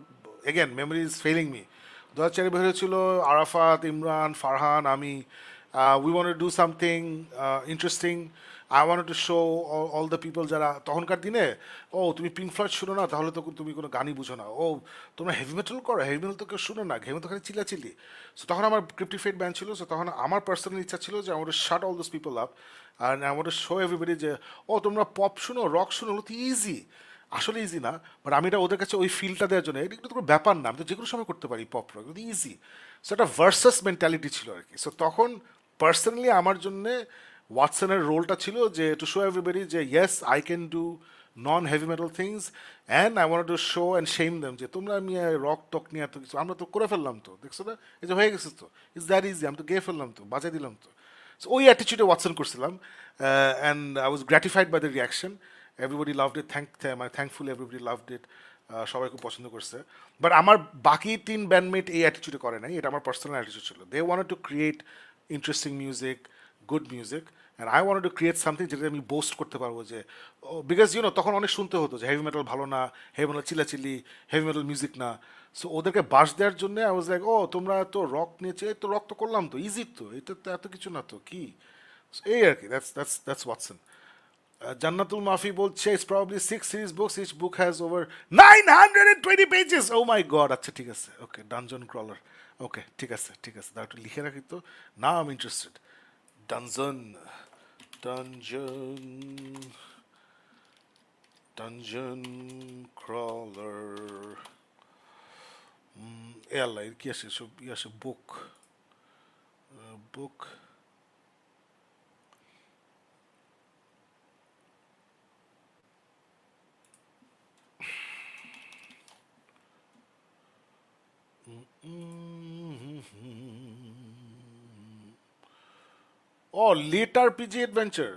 again memory is failing me. 2004-এ বের হয়েছিল, আরাফাত, ইমরান, ফারহান, আমি। We want to do something interesting. I wanted to show all the people যারা তখনকার দিনে, ও তুমি পিঙ্ক ফ্লয়েড শুনো না, তাহলে তো তুমি কোনো গানই বুঝো না, ও তোমরা হেভি মেটাল করো, হেভি মেটাল তো কেউ শুনো না, হেভি মেটাল খালি চিল্লাচিল্লি। সো তখন আমার ক্রিপ্টিফাইড ব্যান্ড ছিল, সো তখন আমার পার্সোনাল ইচ্ছা ছিল যে আমার shut all those people up and I want to show everybody যে ও তোমরা পপ শুনো, রক শুনো, ওগুলো তো ইজি। আসলে ইজি না, বাট আমি এটা ওদের কাছে ওই ফিলটা দেওয়ার জন্য, এটা কিন্তু কোনো ব্যাপার না, আমি তো যে কোনো সময় করতে পারি পপ রক, কিন্তু ইজি। সো একটা ভার্সাস মেন্টালিটি ছিল আর কি। সো তখন পার্সোনালি আমার জন্যে ওয়াটসনের রোলটা ছিল যে টু শো এভরিবডি যে yes I can do non heavy metal things and I want to show and shame them যে তোমরা আমি রক টক নিয়ে এত কিছু, আমরা তো করে ফেললাম, তো দেখছো না এই যে হয়ে গেছে, তো ইটস দ্যাট ইজি, আমি তো গেয়ে ফেললাম, তো বাজাই দিলাম, তো সো ওই অ্যাটিচিউডে ওয়াটসন করছিলাম and I was gratified by the reaction. Everybody loved it, thankful everybody loved it. সবাই খুব পছন্দ করছে, বাট আমার বাকি 3 ব্যান্ডমেট এই অ্যাটিচিউডে করে নাই, এটা আমার পার্সোনাল অ্যাটিচিউড ছিল। They wanted to create interesting music, good music, and I wanted to create something যেটা আমি বোস্ট করতে পারবো যে, বিকজ তখন অনেক শুনতে হতো যে হেভি মেটাল ভালো না, হেভি মেটাল চিল্লাচিল্লি, হেভি মেটাল মিউজিক না। সো ওদেরকে বাস দেওয়ার জন্য আই ওয়াজ লাইক, ও তোমরা তো রক নিয়েছে, তো রক তো করলাম, তো ইজি, তো এটা তো এত কিছু না, তো কি এই আর কি। That's Watson. Jannatul Mafi বলছে it's probably 6 series books, each book has over 920 pages. Oh my god, আচ্ছা ঠিক আছে, ওকে ডানজন ক্রলার, ওকে ঠিক আছে দাও একটু লিখে রাখি তো, now I am interested. Dungeon dungeon crawler, এ আল্লাহ এর কি আসে, সব ই আসে, বুক Oh, late RPG adventure.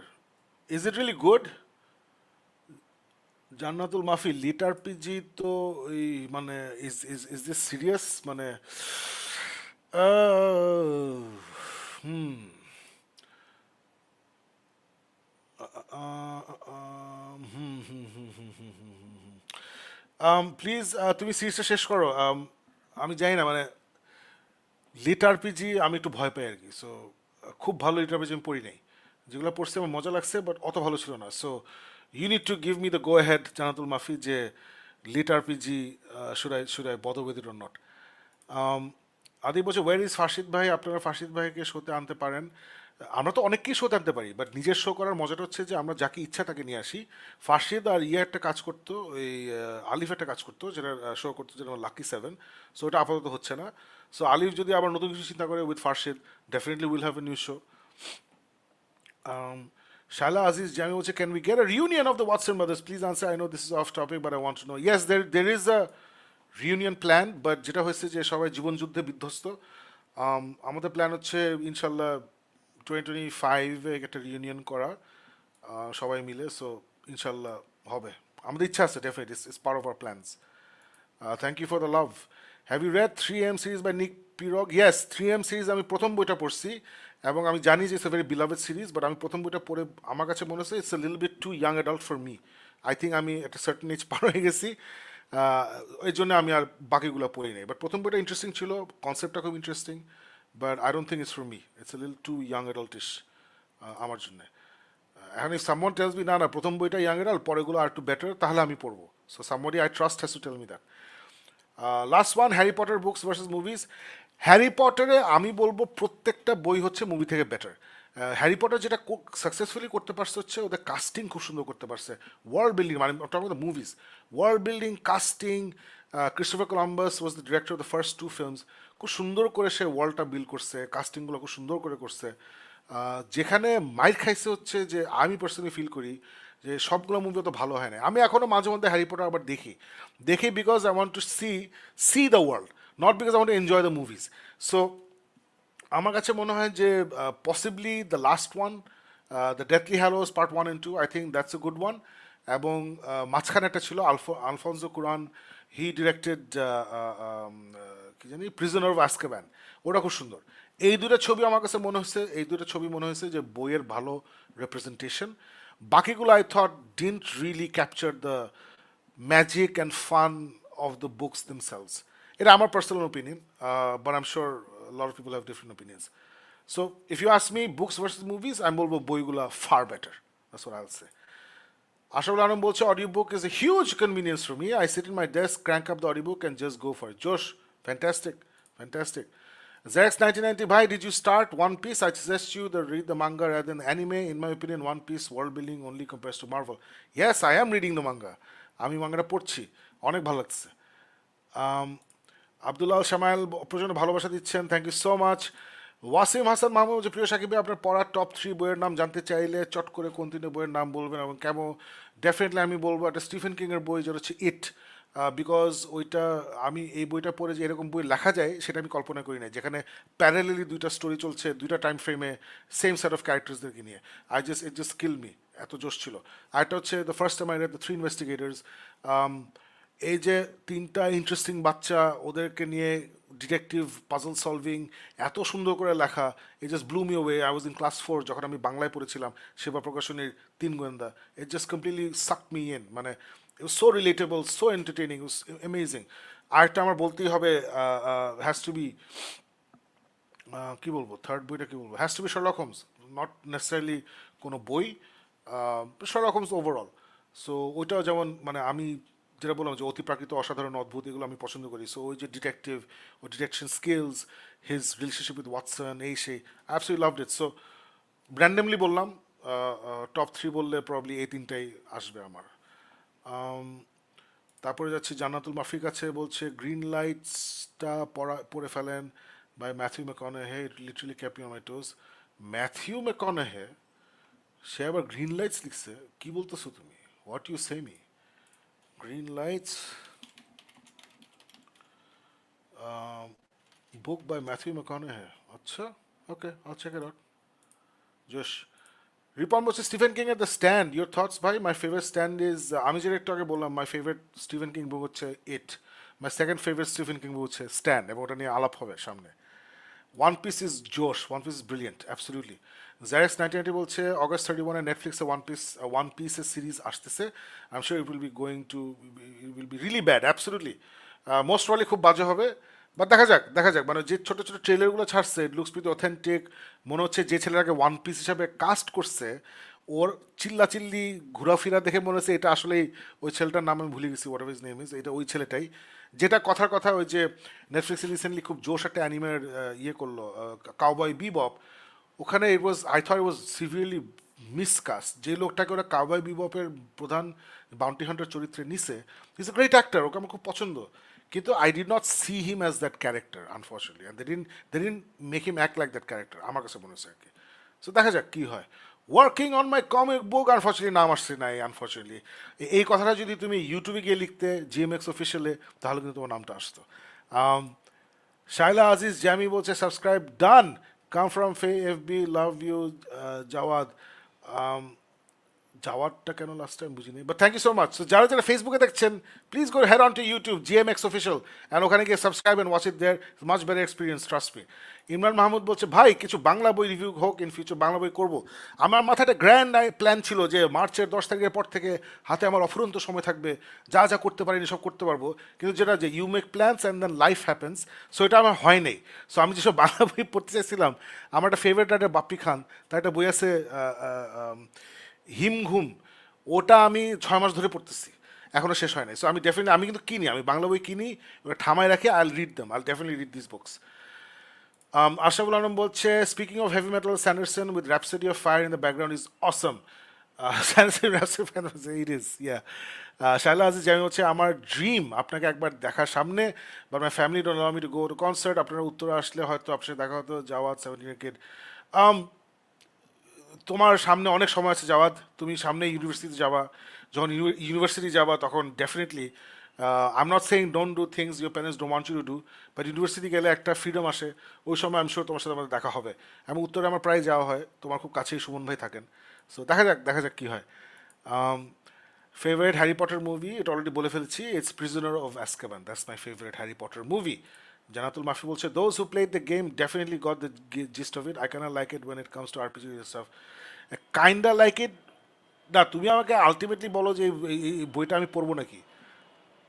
Is it really good? জান্নাতুল মাফি লিট আরপিজি তো ওই মানে ইজ দিস সিরিয়াস মানে প্লিজ তুমি সিরিজটা শেষ করো। আমি জানি না মানে লিট আরপিজি আমি একটু ভয় পাই আর কি। সো খুব ভালো লিট আরপিজি আমি পড়ি নাই, যেগুলো পড়ছি আমার মজা লাগছে বাট অত ভালো ছিল না। So you need to give me the go ahead Jannatul Mafi যে lit RPG should I bother with it or not. Adi বলছে ওয়ার ইজ ফার্শিদ ভাই, আপনারা ফার্শিদ ভাইকে শোতে আনতে পারেন। আমরা তো অনেককেই শোতে আনতে পারি, বাট নিজের শো করার মজাটা হচ্ছে যে আমরা যাকে ইচ্ছা তাকে নিয়ে আসি। ফার্শিদ আর ইয়ে একটা কাজ করতো, এই আলিফ একটা কাজ করতো যেটা শো করতো, যেটা লাকি সেভেন। সো এটা আপাতত হচ্ছে না। সো আলিফ যদি আবার নতুন কিছু চিন্তা করে with Farshid, definitely will have a new show. Shaila Aziz Jami বলছে, can we get a reunion of the Watson brothers? Please answer. I know this is off topic, but I want to know. Yes, there is a reunion plan, but যেটা হয়েছে যে সবাই জীবন যুদ্ধে বিধ্বস্ত। আমাদের plan হচ্ছে ইনশাল্লাহ 2025-এ একটা রিউনিয়ন করা, সবাই মিলে। সো ইনশাল্লাহ হবে, আমাদের ইচ্ছা আছে, definitely it's part of our plans. Thank you for the love. Have you read 3M series by Nick Pirog? Yes, 3M series আমি প্রথম বইটা পড়ছি এবং আমি জানি যে it's a very beloved series, but আমি প্রথম বইটা পড়ে আমার কাছে মনে হচ্ছে it's a little bit too young adult for me. I think আমি একটা সার্টেন এজ পার হয়ে গেছি, এই জন্য আমি আর বাকিগুলো পড়ি নাই। বাট প্রথম বইটা ইন্টারেস্টিং ছিল, কনসেপ্টটা খুব interesting, but I don't think it's for me, it's a little too young adultish আমার জন্য। এখন ইফ সামওয়ান টেলস মি না না প্রথম বইটা ইয়াং অ্যাডাল্ট, পরেগুলো আর একটু বেটার, তাহলে আমি পড়বো। So somebody I trust has to tell me that. Last one, Harry Potter books versus movies. Harry পটারে আমি বলবো প্রত্যেকটা বই হচ্ছে মুভি থেকে বেটার। হ্যারি পটার যেটা সাকসেসফুলি করতে পারছে হচ্ছে ওদের কাস্টিং খুব সুন্দর করতে পারছে, ওয়ার্ল্ড বিল্ডিং, মানে movies, world building, casting. Christopher Columbus was the director of the first two films, খুব সুন্দর করে সে ওয়ার্ল্ডটা বিল্ড করছে, কাস্টিংগুলো খুব সুন্দর করে করছে। যেখানে মাইর খাইছে হচ্ছে যে আমি পার্সোনালি ফিল করি যে সবগুলো মুভি তো ভালো হয় না। আমি এখনও মাঝে মধ্যে হ্যারি পটার আবার দেখি, দেখি because I want two C the world, not because I want to enjoy the movies. So আমার কাছে মনে হয় যে possibly the last one, the Deathly hallows part 1 and 2, I think that's a good one. এবং মাঝখানে একটা ছিল Alphonso কুরআন, হি directed কি জানি প্রিজনার অফ আজকাবান, ওটা খুব সুন্দর। এই দুটো ছবি আমার কাছে মনে হচ্ছে, এই দুটো ছবি মনে হয়েছে যে বইয়ের ভালো রিপ্রেজেন্টেশন। বাকিগুলো I thought didn't really capture the magic and fun of the books themselves. এটা আমার personal opinion, but I am sure lot of people have different opinions. So if you ask me books versus movies, আমি বলবো বইগুলা far better, that's what I will say. Ashraf Alam বলছে, audiobook is a huge convenience for me. I sit in my desk, crank up the audiobook and just go for it. Josh, fantastic, fantastic. Zax 1990, bhai, did you start One Piece? I suggest you to read the manga rather than anime. In my opinion, One Piece world building only compares to Marvel. Yes, I am reading the manga. আমি মাঙ্গাটা পড়ছি, অনেক ভালো লাগছে। আব্দুল্লাহ শামাইল প্রচণ্ড ভালোবাসা দিচ্ছেন, thank you so much. Wasim Hasan Mahmud যে প্রিয় সাকিব, আপনার পড়ার টপ 3 বইয়ের নাম জানতে চাইলে চট করে কোন 3 বইয়ের নাম বলবেন এবং কেমন? ডেফিনেটলি আমি বলবো একটা স্টিফেন কিংয়ের বই, যেটা হচ্ছে ইট, বিকজ ওইটা আমি এই বইটা পড়ে যে এরকম বই লেখা যায় সেটা আমি কল্পনা করি না, যেখানে প্যারালেলি দুইটা স্টোরি চলছে, দুইটা টাইম ফ্রেমে, সেম সেট অফ ক্যারেক্টার্সদেরকে নিয়ে। ইট জাস্ট কিল মি, এত জোশ ছিল। আর একটা হচ্ছে the first time I red the 3 ইনভেস্টিগেটর্স। এই যে 3টা ইন্টারেস্টিং বাচ্চা, ওদেরকে নিয়ে ডিটেকটিভ পাজল সলভিং, এত সুন্দর করে লেখা, it just blew me way. I was in class 4 যখন আমি বাংলায় পড়েছিলাম, সেবা প্রকাশনীর 3 গোয়েন্দা। It just completely suck me in, মানে it was so relatable, so entertaining, it was amazing. আরেকটা আমার বলতেই হবে, হ্যাজ টু বি, কি বলবো, থার্ড বইটা কি বলবো, has to be Sherlock Holmes, not necessarily কোনো বই, শার্লক হোমস ওভারঅল। সো ওইটাও যেমন, মানে আমি যেটা বললাম যে অতি প্রাকৃত, অসাধারণ, অদ্ভুত, এগুলো আমি পছন্দ করি। সো ওই যে ডিটেকটিভ ও detection skills, his relationship with Watson, এই সেই, I absolutely loved it. So randomly বললাম, টপ 3 বললে প্রবলি এই 3টাই আসবে আমার। তারপরে যাচ্ছি জান্নাতুল মাফির কাছে, বলছে গ্রিন লাইটসটা পড়ে ফেলেন by Matthew McConaughey, literally cap me on my toes. Matthew McConaughey, সে আবার গ্রিন লাইটস লিখছে, কি বলতেছো তুমি? What you say me? Green lights book by Matthew McConaughey, আচ্ছা, okay, I'll check it out. জোশ। রিপন বলছে স্টিফেন কিং এর দ্য স্ট্যান্ড, ইউর থটস ভাই? মাই ফেভারিট স্ট্যান্ড ইজ, আমি যেটা একটু আগে বললাম, my favourite Stephen King book হচ্ছে it, my second favourite Stephen King book হচ্ছে স্ট্যান্ড, এবং ওটা নিয়ে আলাপ হবে সামনে। ওয়ান পিস ইজ জোশ, one piece is brilliant, absolutely. জারেক্স 1990 বলছে অগস্ট 31 নেটফ্লিক্সে ওয়ান পিসের সিরিজ আসতেছে, I am sure it will be going to, it will be really bad, absolutely. Most probably খুব বাজে হবে, বাট দেখা যাক দেখা যাক। মানে যে ছোট ছোট ট্রেলারগুলো ছাড়ছে, ইট লুকস প্রিটি অথেন্টিক। মনে হচ্ছে যে ছেলেটাকে ওয়ান পিস হিসাবে কাস্ট করছে, ওর চিল্লাচিল্লি ঘোরাফেরা দেখে মনে হচ্ছে এটা আসলেই ওই ছেলেটার নাম আমি ভুলে গেছি, what ever his name is, এটা ওই ছেলেটাই। যেটা কথার কথা, ওই যে নেটফ্লিক্সে রিসেন্টলি খুব জোশ একটা অ্যানিমের ইয়ে করলো, কাউবয় বিবপ, ওখানে it was, I thought it was severely miscast. যে লোকটাকে ওরা কাউবয় বিবপের প্রধান বাউন্টি হান্টার চরিত্রে নিছে, is a great actor, okay আমার খুব পছন্দ, কিন্তু I did not see him as that character unfortunately, and they didn't make him act like that character, আমার কাছে মনে হচ্ছে আর কি। সো দেখা যাক কী হয়। Working on my comic book, unfortunately নাম আসছে নাই, আনফর্চুনেটলি। এই কথাটা যদি তুমি ইউটিউবে গিয়ে লিখতে জিএমএক্স অফিসিয়ালে, তাহলে কিন্তু তোমার নামটা আসতো। শাইলা আজিজ জ্যামি বলছে সাবস্ক্রাইব ডান, কাম ফ্রম ফে এফবি, লাভ ইউ জাওয়াদ। যাওয়ারটা কেন লাস্ট টাইম বুঝিনি, but thank you so much. So যারা যারা ফেসবুকে দেখছেন, please go head on to YouTube GMX official, and ওখানে গিয়ে subscribe and watch it there, much better experience, trust me. Imran Mahmud বলছে ভাই কিছু বাংলা বই রিভিউ হোক, ইন ফিউচার বাংলা বই করবো। আমার মাথায় একটা গ্র্যান্ড প্ল্যান ছিল যে মার্চের 10 তারিখের পর থেকে হাতে আমার অফুরন্ত সময় থাকবে, যা যা করতে পারিনি সব করতে পারবো, কিন্তু যেটা যে you make plans and then life happens, so এটা আমার হয় নাই। সো আমি যেসব বাংলা বই পড়তে চাইছিলাম, আমার একটা ফেভারিট রাইটার বাপ্পি খান, তার একটা বই আছে হিম ঘুম, ওটা আমি 6 মাস ধরে পড়তেছি, এখনও শেষ হয় নাই। সো আমি ডেফিনেটলি, আমি কিন্তু কিনি, আমি বাংলা বই কিনি, ওটা ঠামায় রাখি, I will read them, I will definitely read this books. Ashraful Alam বলছে speaking of heavy metal, Sanderson with rhapsody of fire in the background is awesome. Sanderson rhapsody it is, yeah. Shaila Aziz Jami হচ্ছে আমার ড্রিম আপনাকে একবার দেখার সামনে, but my family don't allow me to go to concert, আপনারা উত্তরে আসলে হয়তো আপনার সাথে দেখা হতো। জাওয়াদ 17 কিড, তোমার সামনে অনেক সময় আছে জাওয়াদ, তুমি সামনে ইউনিভার্সিটিতে যাবা, যখন ইউনিভার্সিটি যাবা তখন definitely, I am not saying don't do things your parents don't want you to do, but university গেলে একটা ফ্রিডম আসে, ওই সময় আমি শিওর তোমার সাথে আমাদের দেখা হবে। আমি উত্তরে আমার প্রায় যাওয়া হয়, তোমার খুব কাছেই সুমন ভাই থাকেন, সো দেখা যাক দেখা যাক কী হয়। ফেভারিট হ্যারি পটার মুভি, এটা অলরেডি বলে ফেলছি, it's prisoner of Azkaban, that's my favourite Harry Potter movie. Jannatul Mafi বলছে those who played the game definitely got the gist of it, I can like it when it comes to RPG stuff, kinda like it. না, তুমি আমাকে ultimately বলো যে এই বইটা আমি পড়বো নাকি,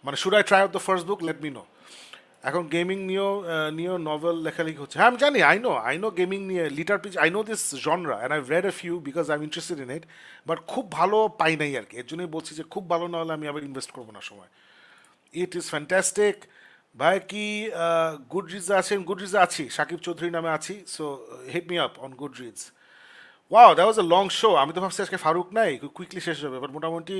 মানে should I try out the first book, let me know. এখন গেমিং নিয়েও নভেল লেখালেখি হচ্ছে, হ্যাঁ আমি জানি, আই নো গেমিং নিয়ে লিটার পিচ, I know this genre and I read a few because I am interested in it, but খুব ভালো পাই নাই আর কি, এর জন্যই বলছি যে খুব ভালো না হলে আমি আবার ইনভেস্ট করবো না সময়। It is fantastic. ভাই কি গুড রিডসে আছেন? গুড রিডসে আছি, সাকিব চৌধুরী নামে আছি, so hit me up on Goodreads. Wow, that was a long show. আমি তো ভাবছি আজকে ফারুক নাই, কুইকলি শেষ হবে, বাট মোটামুটি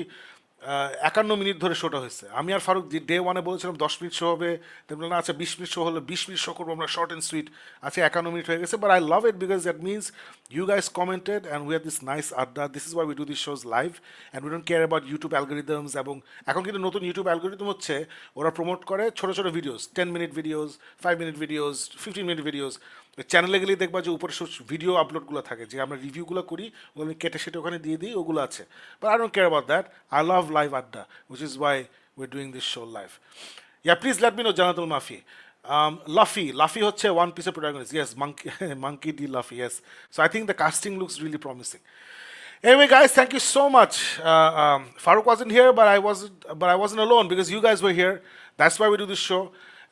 51 মিনিট ধরে শোটা হয়েছে। আমি আর ফারুক ডে ওয়ানে বলেছিলাম 10 মিনিট শো হবে, তারপরে না আচ্ছা 20 মিনিট শো হলো, 20 মিনিট শো করবো আমরা, শর্ট অ্যান্ড সুইট। আচ্ছা 51 মিনিট হয়ে গেছে, but I love it because that means you guys commented and we are this nice adda, this is why we do this shows live and we don't care about YouTube algorithms. এবং এখন কিন্তু নতুন YouTube algorithm হচ্ছে, ওরা promote করে ছোটো ছোটো videos, 10 minute videos, 5 minute videos, 15 minute videos. চ্যানেলে গেলেই দেখবা যে উপরে ভিডিও আপলোডগুলো থাকে, যে আমরা রিভিউগুলো করি ওগুলো আমি কেটে সেটে ওখানে দিয়ে দিই, ওগুলো আছে। But I don't care about that, I love live আড্ডা, which is why we're doing this show live. Yeah, please let me know, Janatul Mafi. Luffy হচ্ছে One Piece protagonist. Yes, Monkey D. Luffy, yes. So I think the casting looks really promising. Anyway, guys, thank you so much. Farooq wasn't here, but I wasn't alone because you guys were here. That's why we do this show.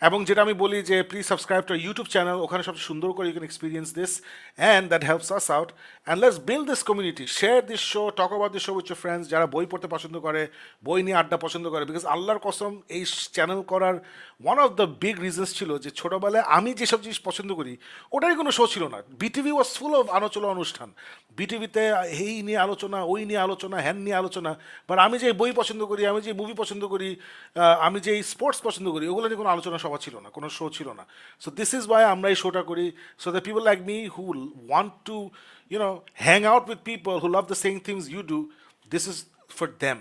এবং যেটা আমি বলি যে please subscribe to YouTube channel, ওখানে সবচেয়ে সুন্দর করে you can experience this and that helps us out and let's build this community, share this show, talk about this show with your friends, যারা বই পড়তে পছন্দ করে, বই নিয়ে আড্ডা পছন্দ করে। বিকজ আল্লাহর কসম এই চ্যানেল করার one of the big reasons ছিল যে ছোটোবেলায় আমি যেসব জিনিস পছন্দ করি ওটারই কোনো শো ছিল না। বিটিভি ওয়াজ ফুল অফ আলোচনা অনুষ্ঠান, বিটিভিতে এই নিয়ে আলোচনা, ওই নিয়ে আলোচনা, হ্যান নিয়ে আলোচনা, বাট আমি যে বই পছন্দ করি, আমি যে মুভি পছন্দ করি, আমি যে স্পোর্টস পছন্দ করি, ওগুলো নিয়ে কোনো আলোচনা সভা ছিল না, কোনো শো ছিল না। সো দিস ইজ ওয়াই আমরা এই শোটা করি, so the people like me who want to hang out with people who love the same things you do, this is for them.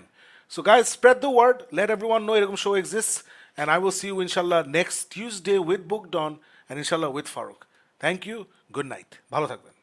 So guys, spread the word, let everyone know এরকম show exists, and I will see you inshallah next Tuesday with Book Dawn and inshallah with Farooq. Thank you, good night, ভালো থাকবেন।